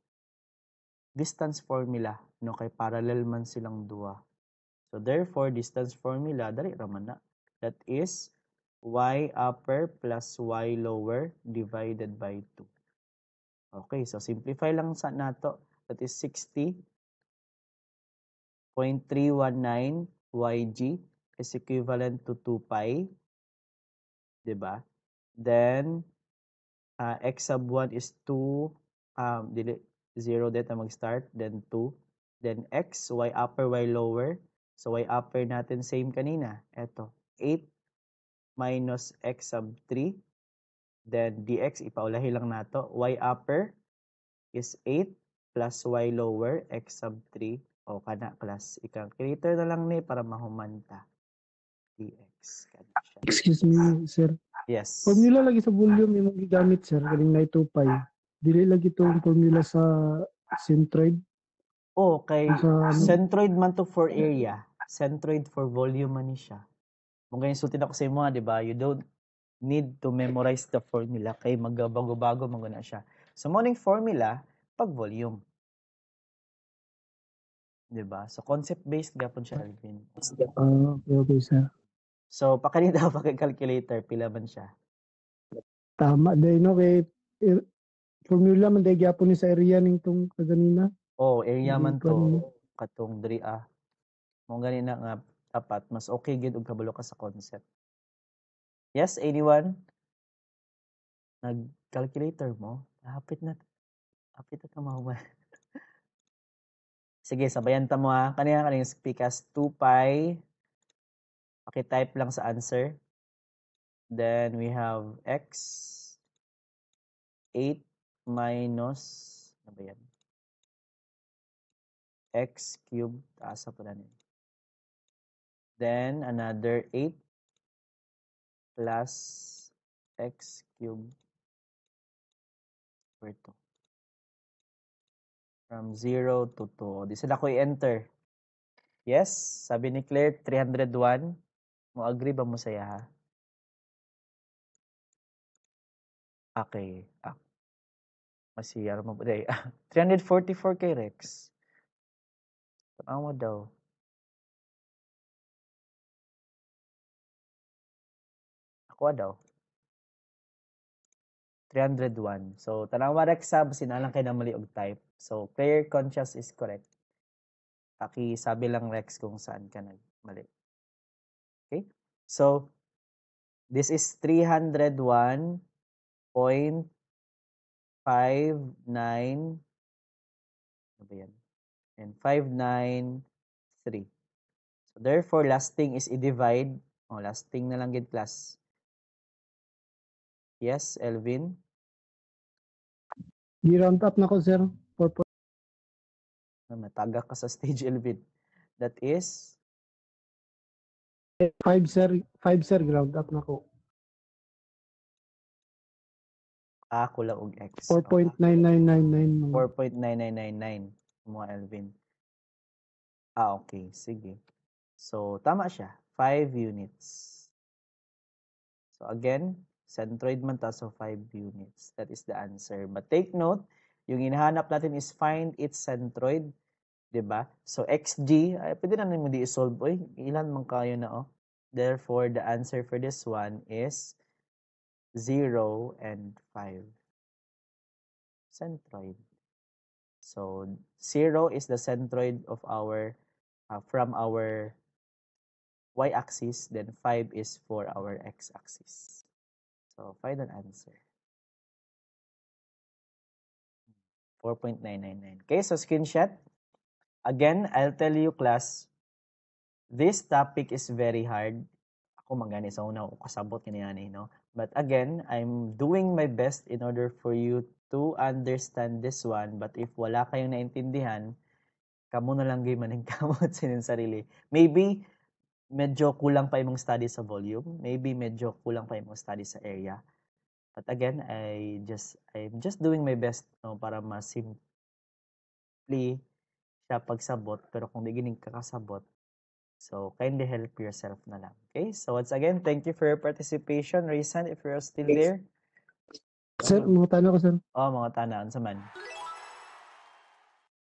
distance formula, no, kay parallel man silang duha. So therefore distance formula dali ra man na. That is y upper plus y lower divided by 2. Okay, so simplify lang sa nato. That is 60.319 yg is equivalent to 2 pi, diba? Then x sub 1 is 2 0 dito mag-start, then 2, then x, y upper, y lower. So y upper natin same kanina. Eto, 8 minus x sub 3. Then dx, ipaulahi lang nato. Y upper is 8 plus y lower, x sub 3. O kana class. I-calculator na lang ni para mahumanta. dx. Excuse me sir. Yes. Formula lagi sa volume imong gigamit sir, kaning na 2 pi. Dili lagi itong formula sa centroid. Kay centroid man to for area. Centroid for volume man ni siya. Kung ganyan sutin ako sa imo, di ba? You don't need to memorize the formula kay magbago-bago maguna siya. So morning formula pag volume. 'Di ba? So concept-based gapon siya, Alvin. Okay, sir. So pakanina pa kay calculator pila man siya. Tama day no kay formula man day gyapon ni sa area ning tong kaganina. Oh, area man Kuan mo. to katong diri mo gani na nga dapat mas okay gid og kabalo ka sa concept. Yes, anyone? Nag-calculator mo? Hapit na ka mahuman. Sige, sabayan ta mo ha. Kanina speak as 2 pi. Paki-type lang sa answer. Then we have x 8 minus ano ba yan? X cubed taasa pala niya. Then another 8 plus x cubed over 2. From 0 to 2. Di sila ko i-enter. Yes, sabi ni Claire, 301. Mo agree ba mo saya ha? Okay. Masiyar mo ba? 344 kay Rex. Tama daw. Ako daw. 301. So, tanawa Rex sab sinalang kay na mali og type. So, clear conscious is correct. Aki sabi lang Rex kung saan ka nagmali. Okay? So, this is 301.59. Ano ba yan? And 593. So, therefore, last thing is i-divide. Last thing na lang gid class. Yes, Elvin? Gi-round up na ko, sir. Matagak ka sa stage, Elvin. That is 5, sir. 5, sir. Ground up na ko. kulang og x. 4.9999. 4.9999 mo, Elvin. Okay. Sige. So, tama siya. 5 units. So, again, centroid man ta, so 5 units. That is the answer. But take note, yung hinahanap natin is find its centroid. Diba? So, xg, pwede na naman di-solve. Oy, ilan man kayo na, oh. Therefore, the answer for this one is 0 and 5. Centroid. So, 0 is the centroid of our, from our y-axis, then 5 is for our x-axis. So, find an answer. 4.999. Okay, so screenshot. Again, I'll tell you, class, this topic is very hard. Ako magani sa una, kasabot kanina no? But again, I'm doing my best in order for you to understand this one. But if wala kayong naintindihan, kamo na lang gyud maning kamot sa inyong sarili. Maybe medyo kulang pa imong study sa volume, maybe medyo kulang pa imong study sa area. But again, I'm just doing my best no, para ma-simply siya pagsabot, pero kung di gining kakasabot, so kindly help yourself na lang. Okay? So once again, thank you for your participation. Raise hand if you're still there. Sir, mga tanong ko, sir. Mga tanaan sa man.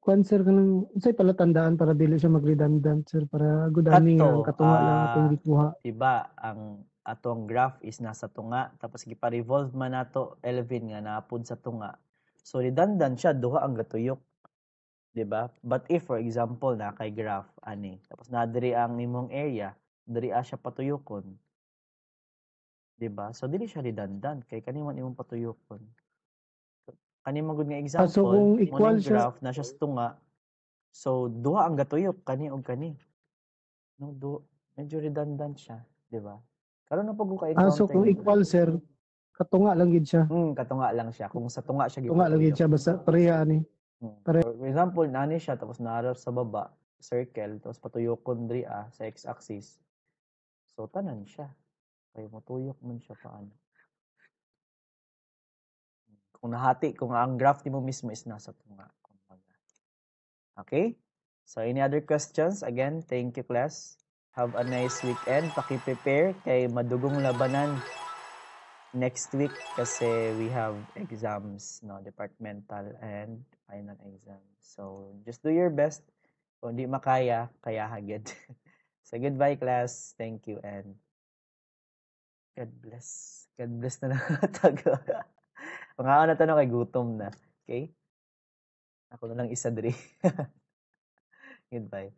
Kwan, sir, kanang unsay pala tandaan para dili siya mag-redundant, sir, para gudani nga ang katunga lang atong gikuha. Diba, ang atong graph is nasa tunga, tapos gipa-revolve man nato, Elvin, nga naapod sa tunga. So, redundant siya, duha ang gatuyok. Diba? But if, for example, na kay graph, tapos nadiri ang imong area, diri siya patuyokon. Diba? So, dili siya redundant, kay kaniman imong patuyokon. Kani magud nga example, so kung equal siya, graph na siya sa tunga. So duha ang gatuyok kani og kani. No, medyo redundant siya, di ba? Karon na pag ka encounter. so kung equal, sir, katunga lang gid siya. Katunga lang siya. Kung sa tunga siya Katunga lang gid siya basta pareha ani. For example, nani siya tapos naarap sa baba, circle, tapos patuyokon diri sa x-axis. So tanan siya. Kay matuyok man siya paano. Kung nahati, kung ang graph nimo mismo is nasa tunga. Okay? So, any other questions? Again, thank you, class. Have a nice weekend. Paki-prepare kay madugong labanan next week kasi we have exams, no, departmental and final exams. So, just do your best Kung di makaya, kaya hagid. So goodbye class. Thank you and God bless. God bless na lang tago. Mga na tanong kay gutom na. Okay? Ako na lang isa diri. Goodbye.